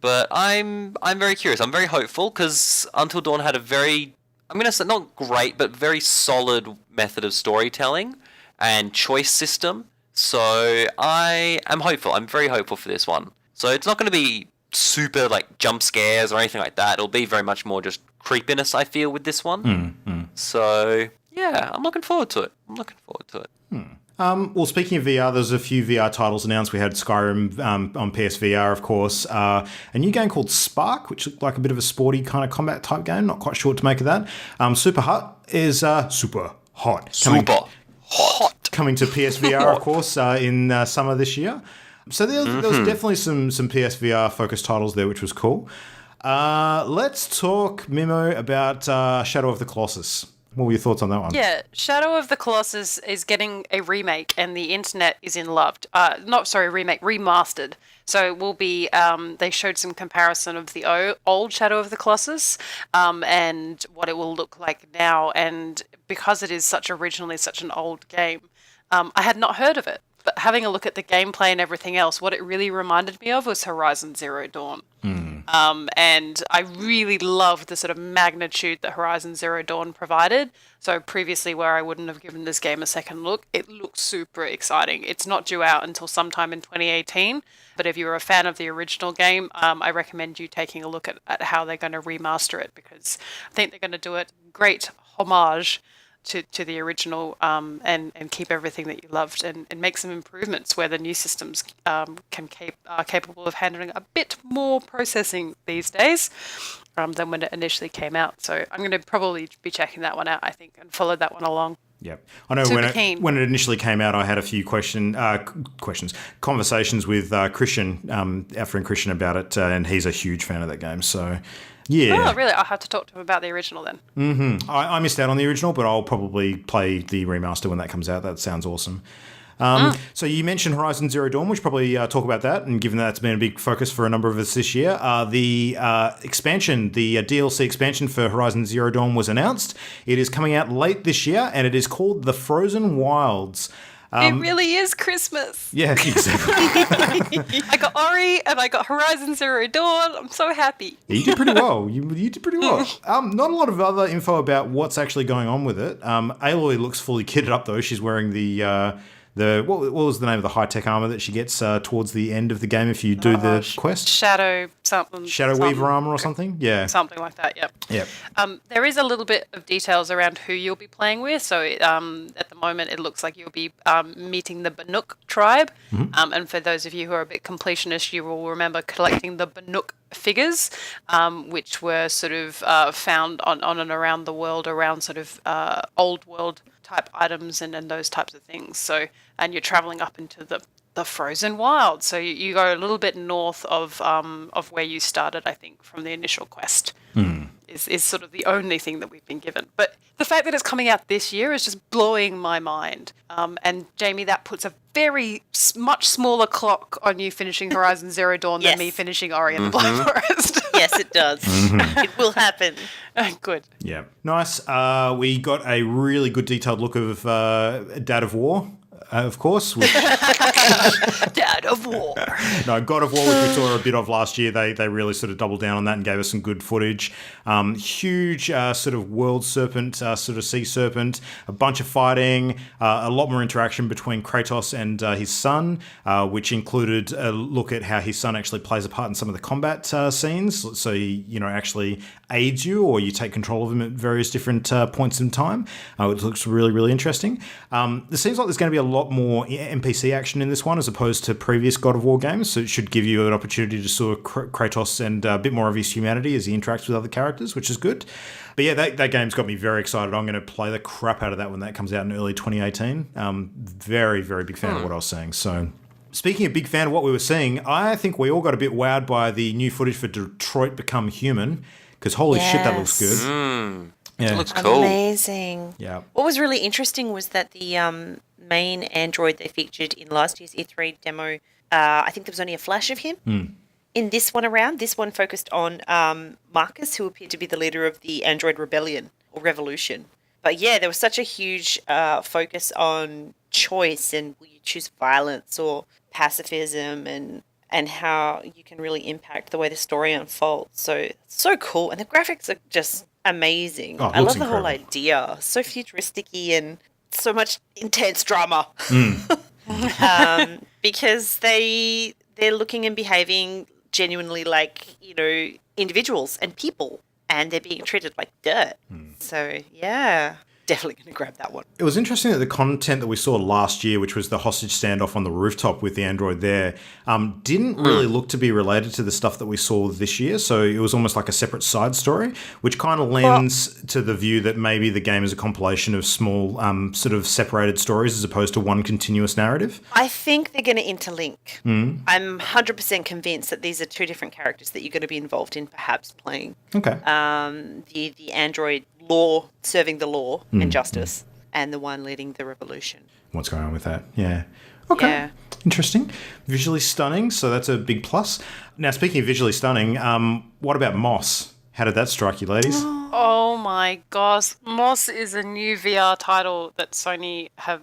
But I'm very curious. I'm very hopeful because Until Dawn had a very, I'm going to say not great, but very solid method of storytelling and choice system. So I am hopeful. I'm very hopeful for this one. So it's not going to be super like jump scares or anything like that. It'll be very much more just creepiness, I feel, with this one. So yeah, I'm looking forward to it. Well, speaking of VR, there's a few VR titles announced. We had Skyrim on PSVR, of course. A new game called Spark, which looked like a bit of a sporty kind of combat type game. Not quite sure what to make of that. Super Hot is super hot. Coming to PSVR, of course, in summer this year. So there was definitely some PSVR focused titles there, which was cool. Let's talk, Mimo, about Shadow of the Colossus. What were your thoughts on that one? Yeah, Shadow of the Colossus is getting a remake, and the internet is in love. Remastered. So it will be. They showed some comparison of the old Shadow of the Colossus, and what it will look like now. And because it is originally such an old game, I had not heard of it. But having a look at the gameplay and everything else, what it really reminded me of was Horizon Zero Dawn. And I really loved the sort of magnitude that Horizon Zero Dawn provided. So previously, where I wouldn't have given this game a second look, it looks super exciting. It's not due out until sometime in 2018. But if you're a fan of the original game, I recommend you taking a look at how they're going to remaster it, because I think they're going to do it great homage to the original, and keep everything that you loved, and make some improvements where the new systems are capable of handling a bit more processing these days than when it initially came out. So I'm going to probably be checking that one out, I think, and follow that one along. Yep. I know when it initially came out, I had a few conversations with Christian, our friend Christian, about it, and he's a huge fan of that game. So, yeah. Oh, really? I'll have to talk to him about the original then. I missed out on the original, but I'll probably play the remaster when that comes out. That sounds awesome. So you mentioned Horizon Zero Dawn. We should probably talk about that, and given that it's been a big focus for a number of us this year, the expansion, the DLC expansion for Horizon Zero Dawn was announced. It is coming out late this year, and it is called The Frozen Wilds. It really is Christmas. Yeah, exactly. I got Ori and I got Horizon Zero Dawn. I'm so happy. Yeah, you did pretty well. You did pretty well. Not a lot of other info about what's actually going on with it. Aloy looks fully kitted up, though. She's wearing what was the name of the high-tech armor that she gets towards the end of the game if you do the quest? Shadow something. Shadow Weaver armor or something? Yeah. Something like that, yep. There is a little bit of details around who you'll be playing with. So at the moment, it looks like you'll be meeting the Banuk tribe. And for those of you who are a bit completionist, you will remember collecting the Banuk figures, which were sort of found on and around the world, around sort of old world type items and those types of things. So, and you're traveling up into the frozen wild. So you go a little bit north of where you started, I think, from the initial quest. Is sort of the only thing that we've been given. But the fact that it's coming out this year is just blowing my mind. And Jamie, that puts a very much smaller clock on you finishing Horizon Zero Dawn than me finishing Ori and the Blind Forest. Yes, it does. It will happen. Good. Yeah. Nice. We got a really good detailed look of Dad of War. Of course. Dad of War. No, God of War, which we saw a bit of last year. They really sort of doubled down on that and gave us some good footage. Huge sort of world serpent, sort of sea serpent, a bunch of fighting, a lot more interaction between Kratos and his son, which included a look at how his son actually plays a part in some of the combat scenes. So he, actually aids you, or you take control of him at various different points in time. It looks really, really interesting. It seems like there's going to be a lot more NPC action in this one as opposed to previous God of War games, so it should give you an opportunity to sort of Kratos and a bit more of his humanity as he interacts with other characters, which is good. But yeah, that game's got me very excited. I'm going to play the crap out of that when that comes out in early 2018. Very, very big fan of what I was saying. So Speaking of big fan of what we were seeing, I think we all got a bit wowed by the new footage for Detroit Become Human, because holy shit, that looks good. It looks cool. Amazing. Yeah. What was really interesting was that the main android they featured in last year's E3 demo, I think there was only a flash of him. In this one focused on Marcus, who appeared to be the leader of the Android Rebellion or Revolution. But yeah, there was such a huge focus on choice and will you choose violence or pacifism and how you can really impact the way the story unfolds. So cool. And the graphics are just amazing. Oh, it I love looks the whole incredible. idea. So futuristic-y and so much intense drama. Because they're looking and behaving genuinely like, individuals and people, and they're being treated like dirt. So, yeah, definitely going to grab that one. It was interesting that the content that we saw last year, which was the hostage standoff on the rooftop with the android there, didn't really look to be related to the stuff that we saw this year. So it was almost like a separate side story, which kind of lends to the view that maybe the game is a compilation of small sort of separated stories as opposed to one continuous narrative. I think they're going to interlink. I'm 100% convinced that these are two different characters that you're going to be involved in perhaps playing. Okay. The android law, serving the law and justice, and the one leading the revolution. What's going on with that? Yeah. Okay. Yeah. Interesting. Visually stunning, so that's a big plus. Now, speaking of visually stunning, what about Moss? How did that strike you, ladies? Oh my gosh. Moss is a new VR title that Sony have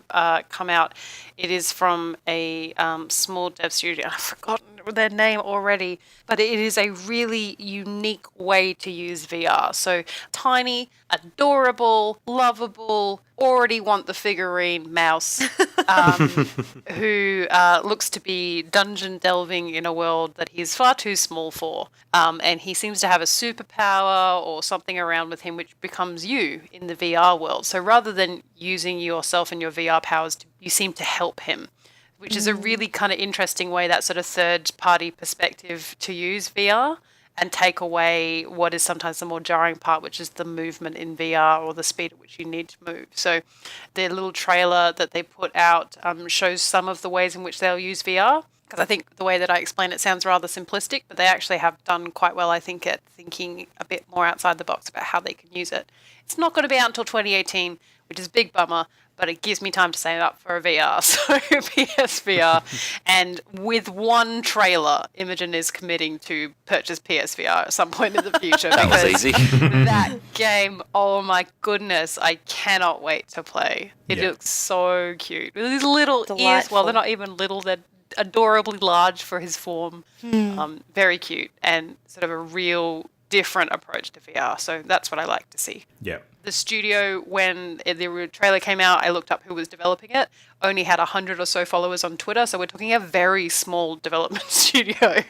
come out. It is from a small dev studio. I've forgotten their name already, but it is a really unique way to use VR. So tiny, adorable, lovable, already want the figurine mouse who looks to be dungeon delving in a world that he's far too small for. And he seems to have a superpower or something around with him which becomes you in the VR world. So rather than using yourself and your VR powers, you seem to help him, which is a really kind of interesting way, that sort of third-party perspective to use VR and take away what is sometimes the more jarring part, which is the movement in VR or the speed at which you need to move. So their little trailer that they put out shows some of the ways in which they'll use VR, because I think the way that I explain it sounds rather simplistic, but they actually have done quite well, I think, at thinking a bit more outside the box about how they can use it. It's not going to be out until 2018, which is a big bummer, but it gives me time to save up for a VR, so PSVR. And with one trailer, Imogen is committing to purchase PSVR at some point in the future. That was easy. That game, oh my goodness, I cannot wait to play. It looks so cute. With these little ears, well, they're not even little, they're adorably large for his form. Very cute, and sort of a real different approach to VR. So that's what I like to see. Yeah. The studio, when the trailer came out, I looked up who was developing it, only had 100 or so followers on Twitter. So we're talking a very small development studio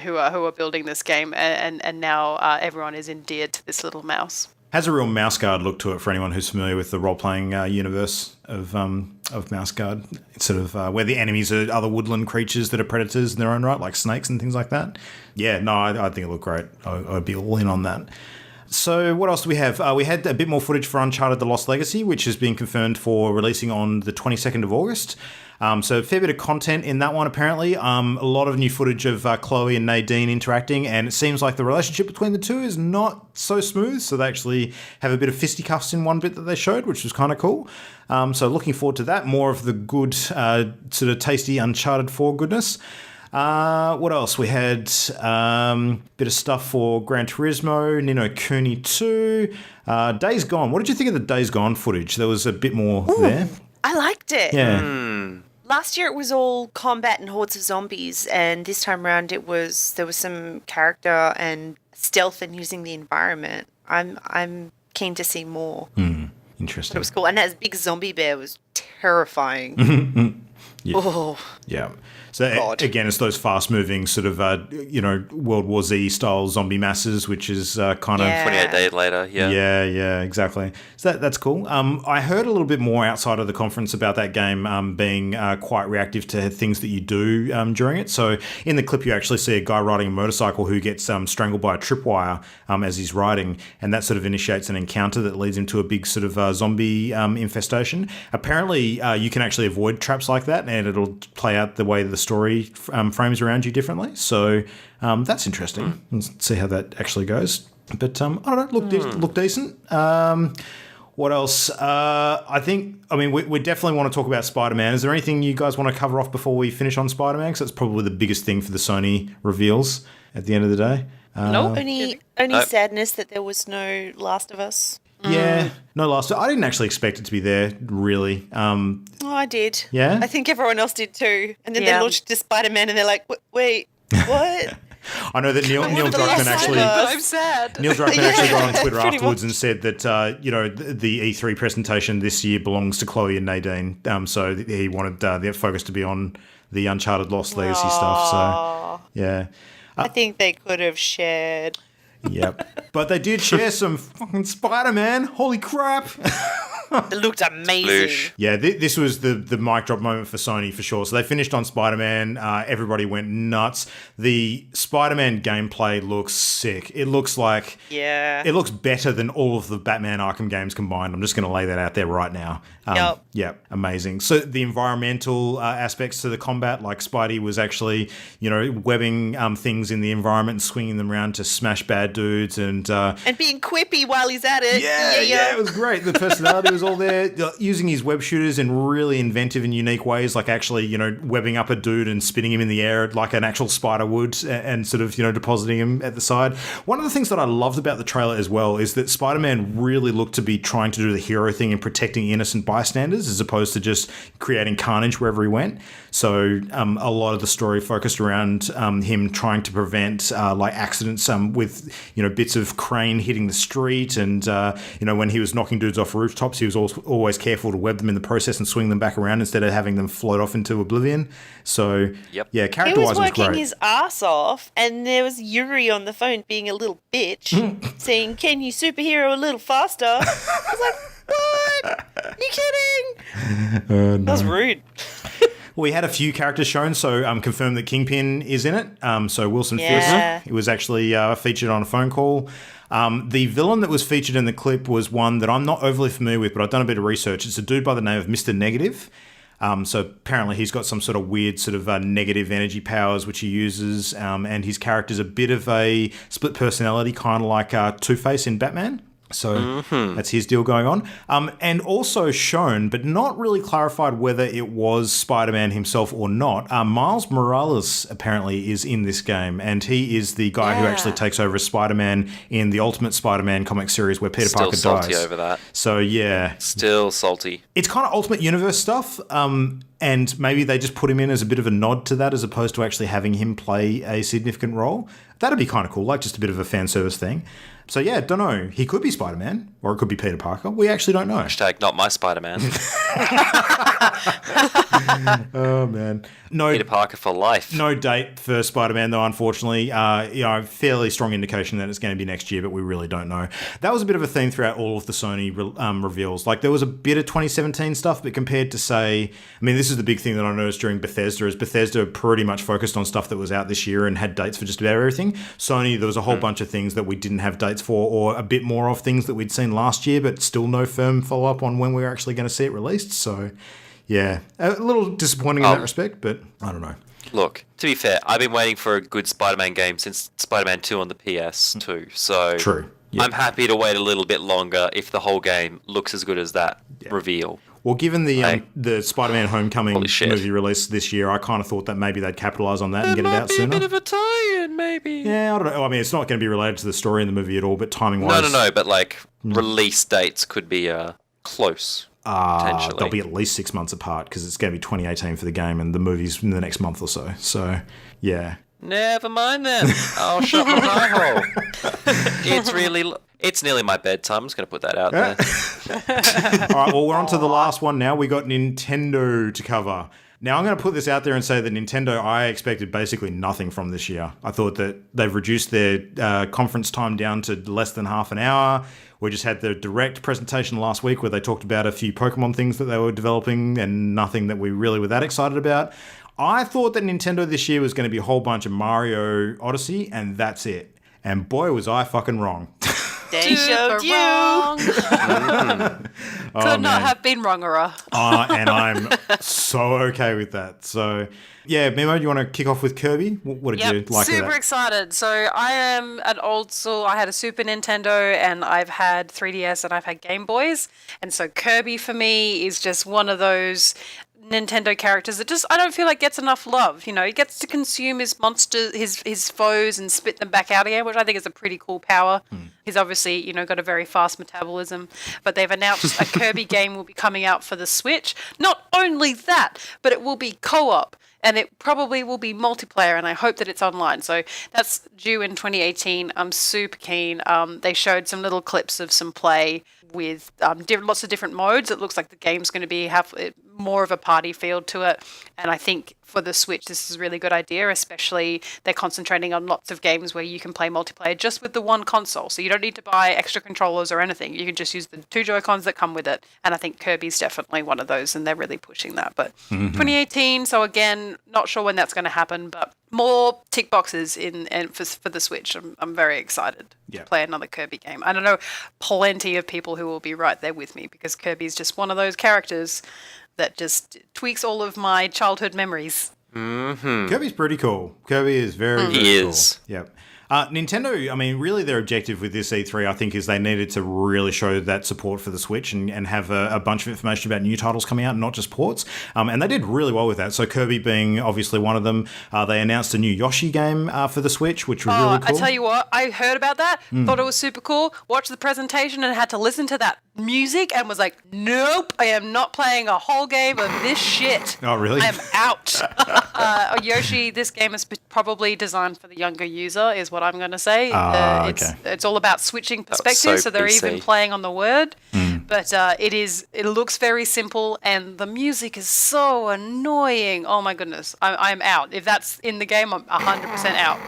who are building this game. And now everyone is endeared to this little mouse. Has a real mouse guard look to it for anyone who's familiar with the role-playing universe of Mouse Guard. It's sort of where the enemies are other woodland creatures that are predators in their own right, like snakes and things like that. Yeah, no, I think it looked great. I'd be all in on that. So what else do we have? We had a bit more footage for Uncharted The Lost Legacy, which has been confirmed for releasing on the 22nd of August. So a fair bit of content in that one, apparently. A lot of new footage of Chloe and Nadine interacting, and it seems like the relationship between the two is not so smooth. So they actually have a bit of fisticuffs in one bit that they showed, which was kind of cool. So looking forward to that. More of the good, sort of tasty Uncharted 4 goodness. What else? We had bit of stuff for Gran Turismo, Ni no Kuni 2, Days Gone. What did you think of the Days Gone footage? There was a bit more there. I liked it. Yeah. Last year it was all combat and hordes of zombies, and this time around there was some character and stealth and using the environment. I'm keen to see more. Interesting. But it was cool, and that big zombie bear was terrifying. Yeah. Oh. Yeah. So God. again, it's those fast-moving sort of, World War Z style zombie masses, which is kind Yeah. of 28 days later, yeah. Yeah, exactly. So that's cool. I heard a little bit more outside of the conference about that game being quite reactive to things that you do during it. So in the clip, you actually see a guy riding a motorcycle who gets strangled by a tripwire as he's riding, and that sort of initiates an encounter that leads him to a big sort of zombie infestation. Apparently, you can actually avoid traps like that, and it'll play out the way the story frames around you differently. So that's interesting. We'll see how that actually goes. But I don't know, look decent. What else? We definitely want to talk about Spider-Man. Is there anything you guys want to cover off before we finish on Spider-Man? Because that's probably the biggest thing for the Sony reveals at the end of the day. Nope. Only sadness that there was no Last of Us. Yeah, no Last. I didn't actually expect it to be there, really. I did. Yeah? I think everyone else did too. And then they launched the Spider-Man and they're like, wait, what? I know that Neil Druckmann actually... I'm sad. Neil Druckmann actually got on Twitter pretty afterwards and said that, the E3 presentation this year belongs to Chloe and Nadine. So he wanted their focus to be on the Uncharted Lost Legacy stuff. So, yeah. I think they could have shared. Yep. But they did share some fucking Spider-Man. Holy crap. It looked amazing. Sploosh. Yeah, this was the mic drop moment for Sony for sure. So they finished on Spider-Man. Everybody went nuts. The Spider-Man gameplay looks sick. It looks like... Yeah. It looks better than all of the Batman Arkham games combined. I'm just going to lay that out there right now. Yep. Yeah, amazing. So the environmental aspects to the combat, like Spidey was actually, webbing things in the environment and swinging them around to smash bad dudes and being quippy while he's at it. yeah, it was great. The personality was all there, using his web shooters in really inventive and unique ways, like actually, webbing up a dude and spinning him in the air like an actual spider would and sort of, depositing him at the side. One of the things that I loved about the trailer as well is that Spider-Man really looked to be trying to do the hero thing and protecting innocent bystanders as opposed to just creating carnage wherever he went. So a lot of the story focused around him trying to prevent accidents with bits of crane hitting the street and when he was knocking dudes off rooftops, he was always careful to web them in the process and swing them back around instead of having them float off into oblivion. So yeah, character-wise He was it was working great. his ass off, and there was Yuri on the phone being a little bitch, saying, "Can you superhero a little faster?" I was like, "What? Are you kidding?" No. That was rude. We had a few characters shown, so confirmed that Kingpin is in it. So Wilson Yeah. Fisk, he was actually featured on a phone call. The villain that was featured in the clip was one that I'm not overly familiar with, but I've done a bit of research. It's a dude by the name of Mr. Negative. So apparently he's got some sort of weird sort of negative energy powers which he uses, and his character's a bit of a split personality, kind of like Two-Face in Batman. So that's his deal going on. And also shown, but not really clarified whether it was Spider-Man himself or not, Miles Morales apparently is in this game, and he is the guy who actually takes over as Spider-Man in the Ultimate Spider-Man comic series where Peter Still Parker salty dies. over that. So yeah. Still salty. It's kind of Ultimate Universe stuff, and maybe they just put him in as a bit of a nod to that as opposed to actually having him play a significant role. That'd be kind of cool, like just a bit of a fan service thing. So yeah, don't know. He could be Spider-Man, or it could be Peter Parker. We actually don't know. Hashtag not my Spider-Man. Oh man, no. Peter Parker for life. No date for Spider-Man though, unfortunately. Fairly strong indication that it's going to be next year, but we really don't know. That was a bit of a theme throughout all of the Sony reveals. Like there was a bit of 2017 stuff, but compared to this is the big thing that I noticed during Bethesda, is Bethesda pretty much focused on stuff that was out this year and had dates for just about everything. Sony, there was a whole bunch of things that we didn't have dates for, or a bit more of things that we'd seen last year, but still no firm follow-up on when we were actually going to see it released. So yeah, a little disappointing in that respect, but I don't know. Look, to be fair, I've been waiting for a good Spider-Man game since Spider-Man 2 on the PS2, so True. Yeah. I'm happy to wait a little bit longer if the whole game looks as good as that reveal. Well, given the Spider-Man Homecoming Holy shit. movie release this year, I kind of thought that maybe they'd capitalise on that and get it out sooner. A bit of a tie-in, maybe. Yeah, I don't know. I mean, it's not going to be related to the story in the movie at all, but timing-wise... No, but release dates could be close, potentially. They'll be at least 6 months apart because it's going to be 2018 for the game and the movie's in the next month or so. So, yeah. Never mind then. I'll shut my pie hole. It's nearly my bedtime. I'm just going to put that out there. All right, well, we're on to the last one now. We got Nintendo to cover. Now, I'm going to put this out there and say that Nintendo, I expected basically nothing from this year. I thought that they've reduced their conference time down to less than half an hour. We just had the direct presentation last week where they talked about a few Pokemon things that they were developing and nothing that we really were that excited about. I thought that Nintendo this year was going to be a whole bunch of Mario Odyssey, and that's it. And boy, was I fucking wrong. They showed were you. wrong. Oh, Could not man. have been wronger. And I'm so okay with that. So, yeah, Mimo, do you want to kick off with Kirby? What did you like of super that? excited. So I am an old soul. I had a Super Nintendo and I've had 3DS and I've had Game Boys. And so Kirby for me is just one of those Nintendo characters that just I don't feel like gets enough love. You know, he gets to consume his monsters, his foes, and spit them back out again, which I think is a pretty cool power. He's obviously got a very fast metabolism. But they've announced a Kirby game will be coming out for the Switch. Not only that, but it will be co-op. And it probably will be multiplayer, and I hope that it's online. So that's due in 2018. I'm super keen. They showed some little clips of some play with lots of different modes. It looks like the game's going to have more of a party feel to it. And I think for the Switch, this is a really good idea, especially they're concentrating on lots of games where you can play multiplayer just with the one console. So you don't need to buy extra controllers or anything. You can just use the 2 Joy-Cons that come with it. And I think Kirby's definitely one of those, and they're really pushing that. But 2018, so again, not sure when that's going to happen, but more tick boxes for the Switch. I'm very excited to play another Kirby game. I don't know plenty of people who will be right there with me because Kirby's just one of those characters that just tweaks all of my childhood memories. Kirby's pretty cool. Kirby is very, very cool. Yep. Nintendo, I mean, really their objective with this E3, I think, is they needed to really show that support for the Switch and have a bunch of information about new titles coming out, not just ports. And they did really well with that. So Kirby being obviously one of them. They announced a new Yoshi game for the Switch, which was really cool. I tell you what, I heard about that, thought it was super cool, watched the presentation and had to listen to that music and was like, nope, I am not playing a whole game of this shit. Oh, really? I am out. Yoshi, this game is probably designed for the younger user, is what I'm going to say. Okay. It's all about switching perspectives, so they're PC. even playing on the word. But it looks very simple, and the music is so annoying. Oh my goodness, I'm out. If that's in the game, I'm 100% out.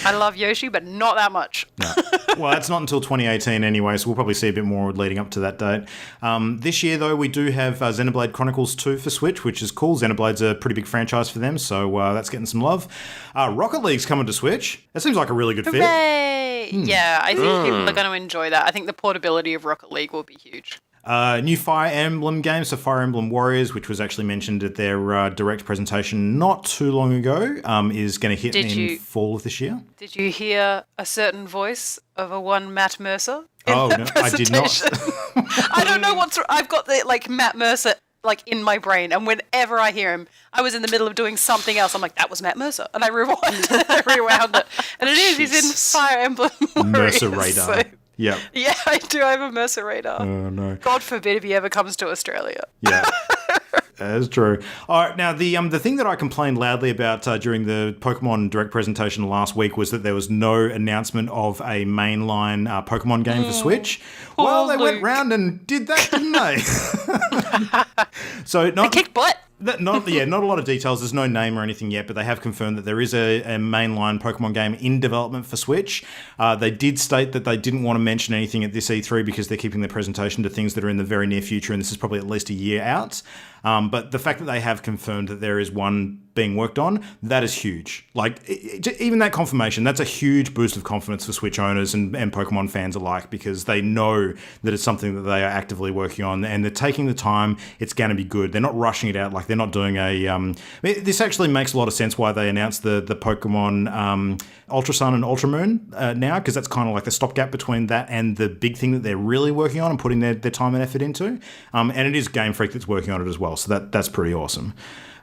I love Yoshi, but not that much. No. Well, it's not until 2018 anyway, so we'll probably see a bit more leading up to that date. This year, though, we do have Xenoblade Chronicles 2 for Switch, which is cool. Xenoblade's a pretty big franchise for them, so that's getting some love. Rocket League's coming to Switch. That seems like a really good fit. Hooray! Yeah, I think people are going to enjoy that. I think the portability of Rocket League will be huge. New Fire Emblem game, so Fire Emblem Warriors, which was actually mentioned at their direct presentation not too long ago, is going to hit in fall of this year. Did you hear a certain voice of a one Matt Mercer? Oh, no, I did not. I don't know I've got the Matt Mercer in my brain, and whenever I hear him, I was in the middle of doing something else. I'm like, that was Matt Mercer, and I rewound it, and it is. He's in Fire Emblem Warriors. Mercer radar. Yeah. Yeah, I do. I have a Mercer radar. Oh, no. God forbid if he ever comes to Australia. Yeah. That's true. All right, now the thing that I complained loudly about during the Pokemon Direct presentation last week was that there was no announcement of a mainline Pokemon game for Switch. Well, they went round and did that, didn't they? So they kicked butt. Not a lot of details. There's no name or anything yet, but they have confirmed that there is a mainline Pokemon game in development for Switch. They did state that they didn't want to mention anything at this E3 because they're keeping their presentation to things that are in the very near future, and this is probably at least a year out. But the fact that they have confirmed that there is one being worked on, that is huge. Even that confirmation, that's a huge boost of confidence for Switch owners and Pokemon fans alike, because they know that it's something that they are actively working on, and they're taking the time. It's going to be good. They're not rushing it out. They're not doing a... this actually makes a lot of sense why they announced the Pokemon Ultra Sun and Ultra Moon now, because that's kind of like the stopgap between that and the big thing that they're really working on and putting their time and effort into. And it is Game Freak that's working on it as well, so that's pretty awesome.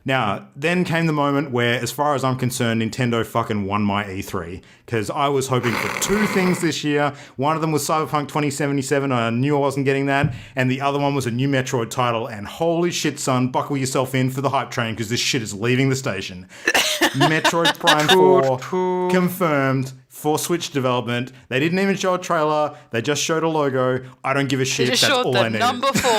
Now, then came the moment where, as far as I'm concerned, Nintendo fucking won my E3, because I was hoping for two things this year. One of them was Cyberpunk 2077. I knew I wasn't getting that. And the other one was a new Metroid title. And holy shit, son, buckle yourself in for the hype train, because this shit is leaving the station. Metroid Prime 4 confirmed for Switch development. They didn't even show a trailer. They just showed a logo. I don't give a shit. That's all I needed. Number 4.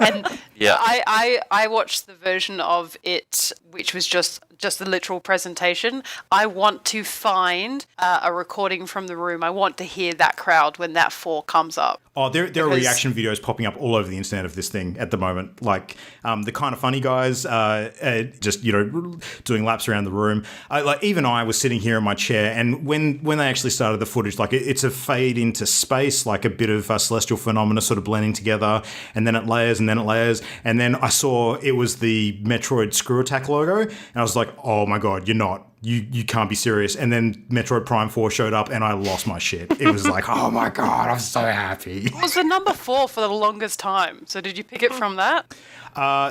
And yeah. I watched the version of it which was just just the literal presentation. I want to find a recording from the room. I want to hear that crowd when that 4 comes up. Oh, there are reaction videos popping up all over the internet of this thing at the moment. Like the kind of funny guys, just doing laps around the room. Even I was sitting here in my chair, and when they actually started the footage, like it's a fade into space, like a bit of celestial phenomena sort of blending together, and then it layers, and then it layers, and then I saw it was the Metroid Screw Attack logo, and I was like, oh my god, you're not. You can't be serious. And then Metroid Prime 4 showed up and I lost my shit. It was like, oh my god, I'm so happy. It was the number 4 for the longest time. So did you pick it from that?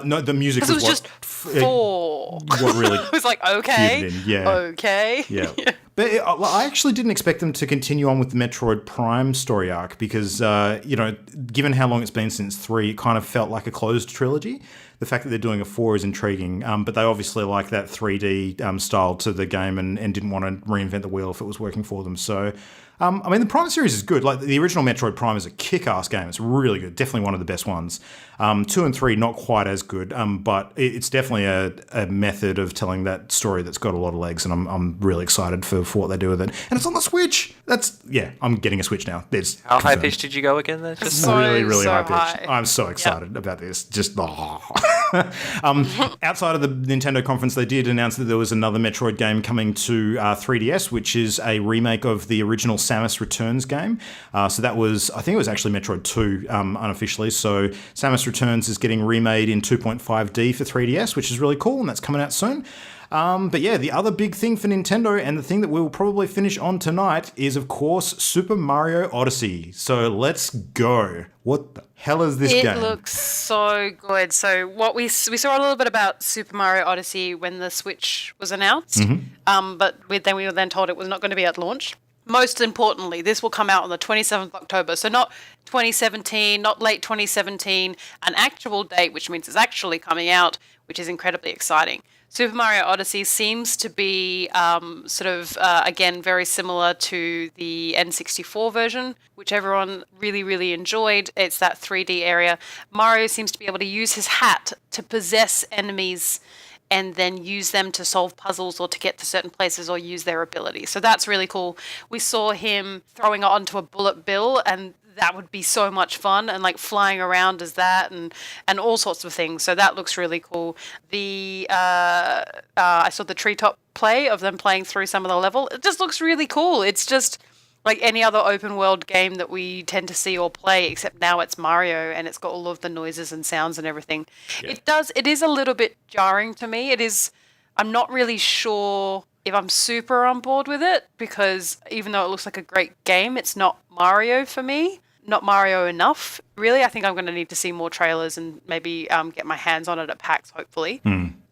No, the music was just 4. What really? I was like, okay, okay. Yeah. But I actually didn't expect them to continue on with the Metroid Prime story arc because, given how long it's been since 3, it kind of felt like a closed trilogy. The fact that they're doing a 4 is intriguing, but they obviously like that 3D style to the game and didn't want to reinvent the wheel if it was working for them. So, the Prime series is good. Like the original Metroid Prime is a kick-ass game. It's really good. Definitely one of the best ones. 2 and 3 not quite as good, but it's definitely a method of telling that story that's got a lot of legs, and I'm really excited for what they do with it. And it's on the Switch. I'm getting a Switch now. How high pitched did you go again? There? Just really high pitched. I'm so excited about this. Just outside of the Nintendo conference, they did announce that there was another Metroid game coming to 3DS, which is a remake of the original Samus Returns game. So that was, I think it was actually Metroid 2 unofficially. So Samus Returns is getting remade in 2.5D for 3DS, which is really cool, and that's coming out soon. But yeah, the other big thing for Nintendo, and the thing that we will probably finish on tonight, is of course Super Mario Odyssey. So let's go. What the hell is this game? It looks so good. So what we saw a little bit about Super Mario Odyssey when the Switch was announced, but then we were then told it was not going to be at launch. Most importantly, this will come out on the 27th of October. So not 2017, not late 2017, an actual date, which means it's actually coming out, which is incredibly exciting. Super Mario Odyssey seems to be again, very similar to the N64 version, which everyone really, really enjoyed. It's that 3D area. Mario seems to be able to use his hat to possess enemies and then use them to solve puzzles or to get to certain places or use their abilities. So that's really cool. We saw him throwing it onto a bullet bill, and that would be so much fun, and like flying around as that and all sorts of things. So that looks really cool. I saw the treetop play of them playing through some of the level. It just looks really cool. It's just like any other open world game that we tend to see or play, except now it's Mario and it's got all of the noises and sounds and everything. Yeah. It is a little bit jarring to me. I'm not really sure if I'm super on board with it, because even though it looks like a great game, it's not Mario for me. Not Mario enough, really. I think I'm going to need to see more trailers and maybe get my hands on it at PAX, hopefully,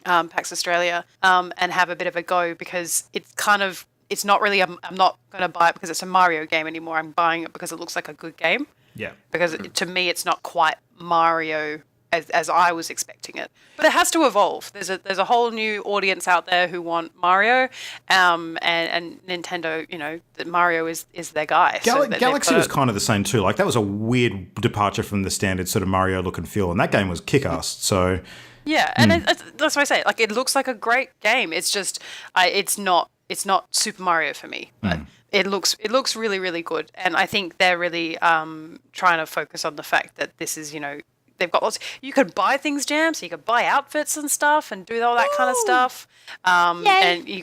PAX Australia, and have a bit of a go, because it's not really, I'm not going to buy it because it's a Mario game anymore. I'm buying it because it looks like a good game. Yeah. Because to me, it's not quite Mario as I was expecting it. But it has to evolve. There's a whole new audience out there who want Mario, and Nintendo, that Mario is their guy. Galaxy was kind of the same too. Like, that was a weird departure from the standard sort of Mario look and feel, and that game was kick-ass, so... Yeah, and that's what I say. Like, it looks like a great game. It's just, it's not Super Mario for me, but it looks really, really good. And I think they're really trying to focus on the fact that this is, they've got lots. You could buy things, Jam, so you could buy outfits and stuff and do all that kind of stuff. And you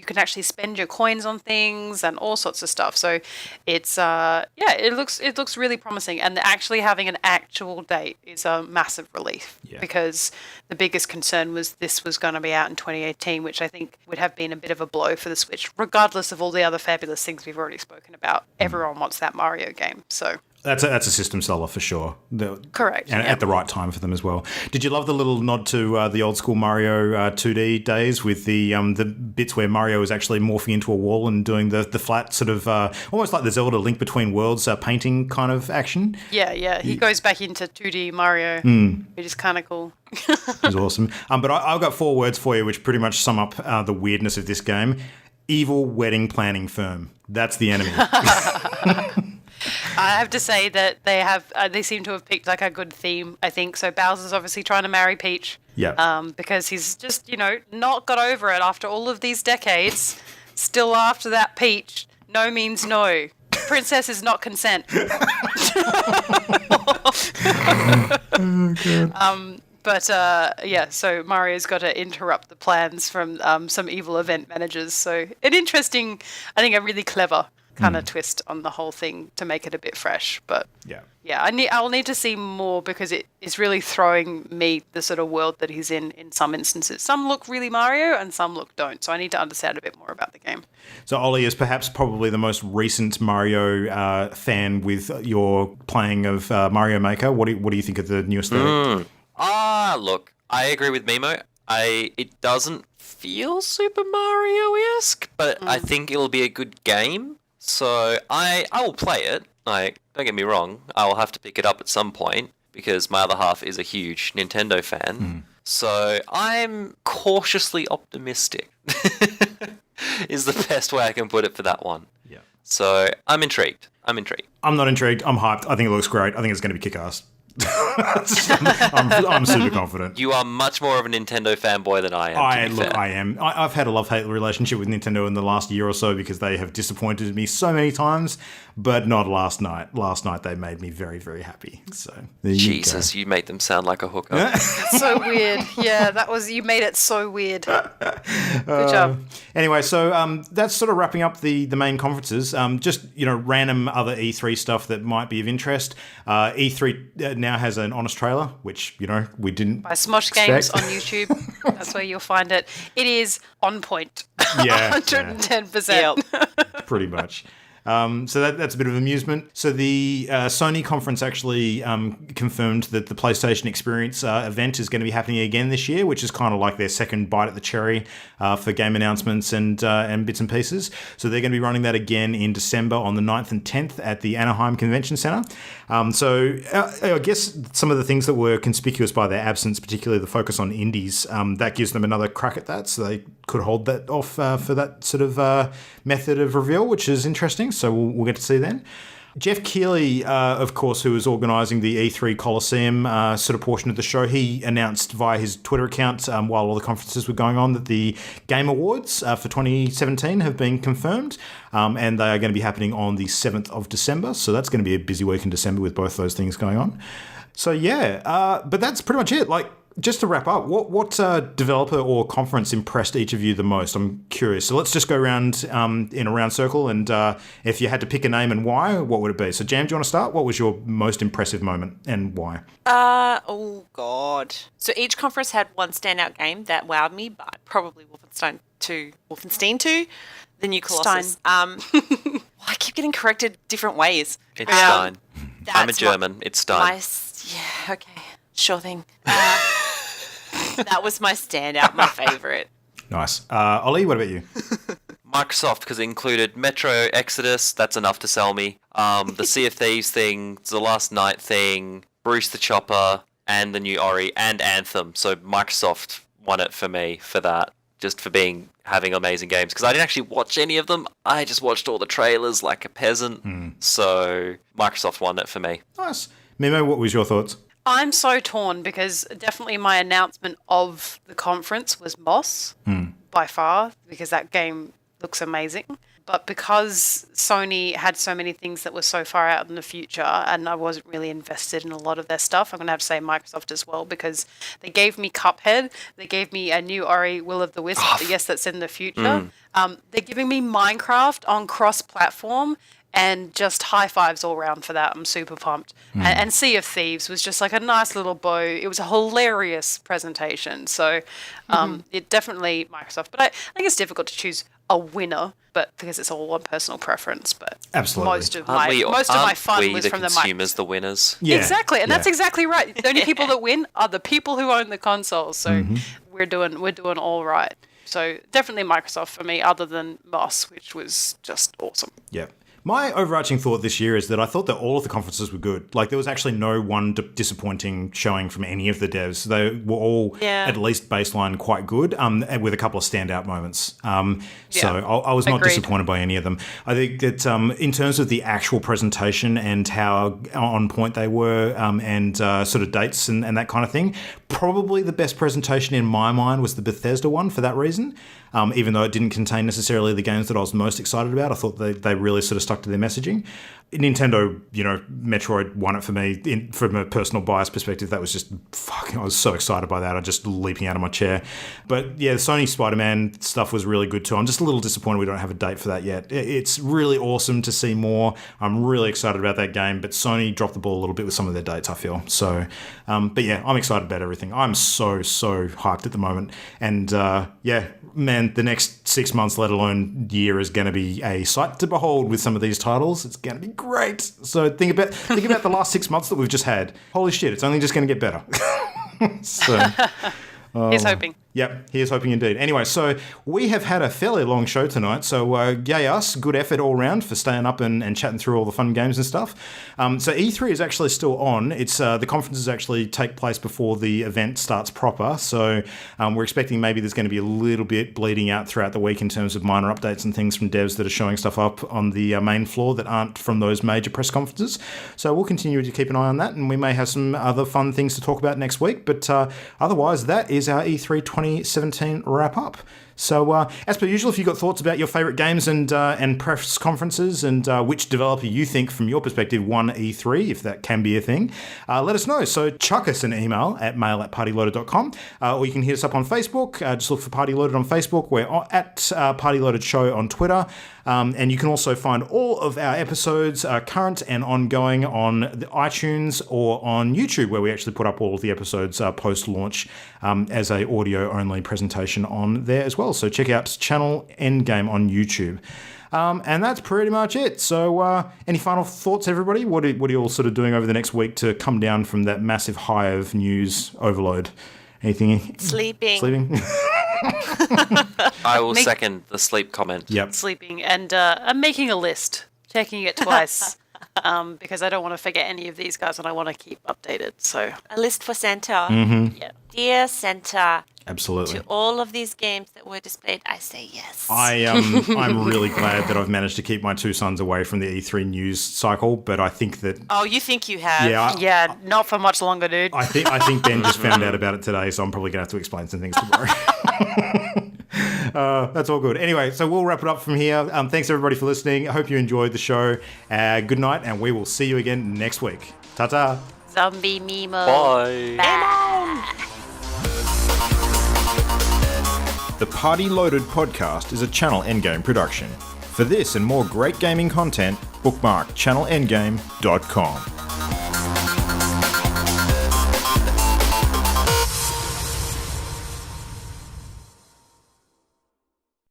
can actually spend your coins on things and all sorts of stuff. So it's it looks really promising. And actually having an actual date is a massive relief, because the biggest concern was this was going to be out in 2018, which I think would have been a bit of a blow for the Switch, regardless of all the other fabulous things we've already spoken about. Everyone wants that Mario game, so. That's a system seller for sure. Correct. And at the right time for them as well. Did you love the little nod to the old school Mario 2D days with the bits where Mario is actually morphing into a wall and doing the flat sort of almost like the Zelda Link Between Worlds painting kind of action? Yeah. He goes back into 2D Mario, which is kind of cool. It's awesome. But I've got 4 words for you which pretty much sum up the weirdness of this game. Evil wedding planning firm. That's the enemy. I have to say that they seem to have picked like a good theme, I think. So Bowser's obviously trying to marry Peach. Because he's just, not got over it after all of these decades. Still after that Peach, no means no. Princess is not consent. So Mario's got to interrupt the plans from some evil event managers. So an interesting, I think a really clever kind of twist on the whole thing to make it a bit fresh. But I'll need to see more because it is really throwing me the sort of world that he's in some instances. Some look really Mario and some look don't. So I need to understand a bit more about the game. So Ollie is perhaps probably the most recent Mario fan with your playing of Mario Maker. What do you think of the new aesthetic? Look, I agree with Mimo. It doesn't feel Super Mario-esque, but I think it'll be a good game. So I will play it. Like, don't get me wrong, I will have to pick it up at some point because my other half is a huge Nintendo fan. So I'm cautiously optimistic is the best way I can put it for that one. Yeah. So I'm intrigued. I'm not intrigued. I'm hyped. I think it looks great. I think it's going to be kick-ass. I'm super confident. You are much more of a Nintendo fanboy than I am. I am. I've had a love-hate relationship with Nintendo in the last year or so because they have disappointed me so many times, but not last night. Last night they made me very, very happy. So Jesus, you made them sound like a hooker. It's so weird. Yeah, you made it so weird. Good job. Anyway, so that's sort of wrapping up the main conferences. Just random other E3 stuff that might be of interest. E3 now has an honest trailer, which we didn't by Smosh Games on YouTube. That's where you'll find it. It is on point. Yeah, 110%. Pretty much. So that's a bit of amusement. So the Sony conference actually confirmed that the PlayStation Experience event is going to be happening again this year, which is kind of like their second bite at the cherry for game announcements and bits and pieces. So they're going to be running that again in December on the 9th and 10th at the Anaheim Convention Center. So I guess some of the things that were conspicuous by their absence, particularly the focus on indies, that gives them another crack at that. So they could hold that off for that sort of method of reveal, which is interesting. So we'll get to see then. Jeff Keighley, of course, who was organising the E3 Coliseum sort of portion of the show, he announced via his Twitter account while all the conferences were going on that the Game Awards for 2017 have been confirmed, and they are going to be happening on the 7th of December. So that's going to be a busy week in December with both those things going on. So yeah, but that's pretty much it. Like, just to wrap up, what developer or conference impressed each of you the most? I'm curious. So let's just go around in a round circle, and if you had to pick a name and why, what would it be? So Jam, do you want to start? What was your most impressive moment and why? Oh God. So each conference had one standout game that wowed me, but probably Wolfenstein 2, the new Colossus. I keep getting corrected different ways. It's Stein. I'm a German. It's Stein. Yeah, okay. Sure thing. That was my standout, my favourite. Nice. Ollie, what about you? Microsoft, because it included Metro Exodus. That's enough to sell me. The Sea of Thieves thing, the Last Night thing, Bruce the Chopper, and the new Ori, and Anthem. So Microsoft won it for me for that, just for having amazing games. Because I didn't actually watch any of them. I just watched all the trailers like a peasant. So Microsoft won it for me. Nice. Mimo, what was your thoughts? I'm so torn because definitely my announcement of the conference was Moss by far, because that game looks amazing. But because Sony had so many things that were so far out in the future and I wasn't really invested in a lot of their stuff, I'm going to have to say Microsoft as well, because they gave me Cuphead, they gave me a new Ori Will of the Wisp, but yes, that's in the future. They're giving me Minecraft on cross-platform, and just high fives all round for that. I'm super pumped. And Sea of Thieves was just like a nice little bow. It was a hilarious presentation. So it definitely Microsoft. But I think it's difficult to choose a winner, but because it's all one personal preference. But absolutely, most of my fun was from the consumers, the winners. Yeah, exactly, and that's exactly right. The only people that win are the people who own the consoles. So we're doing all right. So definitely Microsoft for me, other than Moss, which was just awesome. Yeah. My overarching thought this year is that I thought that all of the conferences were good. Like, there was actually no one disappointing showing from any of the devs. They were all, at least baseline, quite good, with a couple of standout moments. So I was not disappointed by any of them. I think that in terms of the actual presentation and how on point they were, and sort of dates and that kind of thing, probably the best presentation in my mind was the Bethesda one for that reason. Even though it didn't contain necessarily the games that I was most excited about, I thought they really sort of stuck to their messaging. Nintendo, Metroid won it for me. From a personal bias perspective, that was just fucking, I was so excited by that. I was just leaping out of my chair. But yeah, the Sony Spider-Man stuff was really good too. I'm just a little disappointed we don't have a date for that yet. It's really awesome to see more. I'm really excited about that game, but Sony dropped the ball a little bit with some of their dates, I feel. So, but yeah, I'm excited about everything. I'm so hyped at the moment. And yeah, man, the next 6 months, let alone year, is going to be a sight to behold with some of these titles. It's going to be great. So think about the last 6 months that we've just had. Holy shit, it's only just going to get better. So He's hoping. Yep, he is hoping indeed. Anyway, so we have had a fairly long show tonight, so yay us, good effort all round for staying up and chatting through all the fun games and stuff. So E3 is actually still on. It's the conferences actually take place before the event starts proper, so we're expecting maybe there's going to be a little bit bleeding out throughout the week in terms of minor updates and things from devs that are showing stuff up on the main floor that aren't from those major press conferences. So we'll continue to keep an eye on that, and we may have some other fun things to talk about next week, but otherwise that is our E3 2017 wrap up. So, as per usual, if you've got thoughts about your favourite games and press conferences and which developer you think, from your perspective, won E3, if that can be a thing, let us know. So, chuck us an email at mail@partyloaded.com, or you can hit us up on Facebook. Just look for Party Loaded on Facebook. We're at Party Loaded Show on Twitter. And you can also find all of our episodes, current and ongoing, on the iTunes or on YouTube, where we actually put up all of the episodes post-launch as a audio-only presentation on there as well. So check out Channel Endgame on YouTube. And that's pretty much it. So any final thoughts, everybody? What are you all sort of doing over the next week to come down from that massive high of news overload? Anything? Sleeping. I will second the sleep comment. Yep. Sleeping. And I'm making a list, checking it twice, because I don't want to forget any of these guys and I want to keep updated. So A list for Santa. Mm-hmm. yeah. Dear Santa, Absolutely. to all of these games that were displayed, I say yes. I'm really glad that I've managed to keep my two sons away from the E3 news cycle, but I think that... Oh, you think you have? Yeah, not for much longer, dude. I think Ben just found out about it today, so I'm probably going to have to explain some things tomorrow. That's all good. Anyway, so we'll wrap it up from here. Thanks, everybody, for listening. I hope you enjoyed the show. Good night, and we will see you again next week. Ta-ta. Zombie Mimo. Bye. The Party Loaded podcast is a Channel Endgame production. For this and more great gaming content, bookmark channelendgame.com.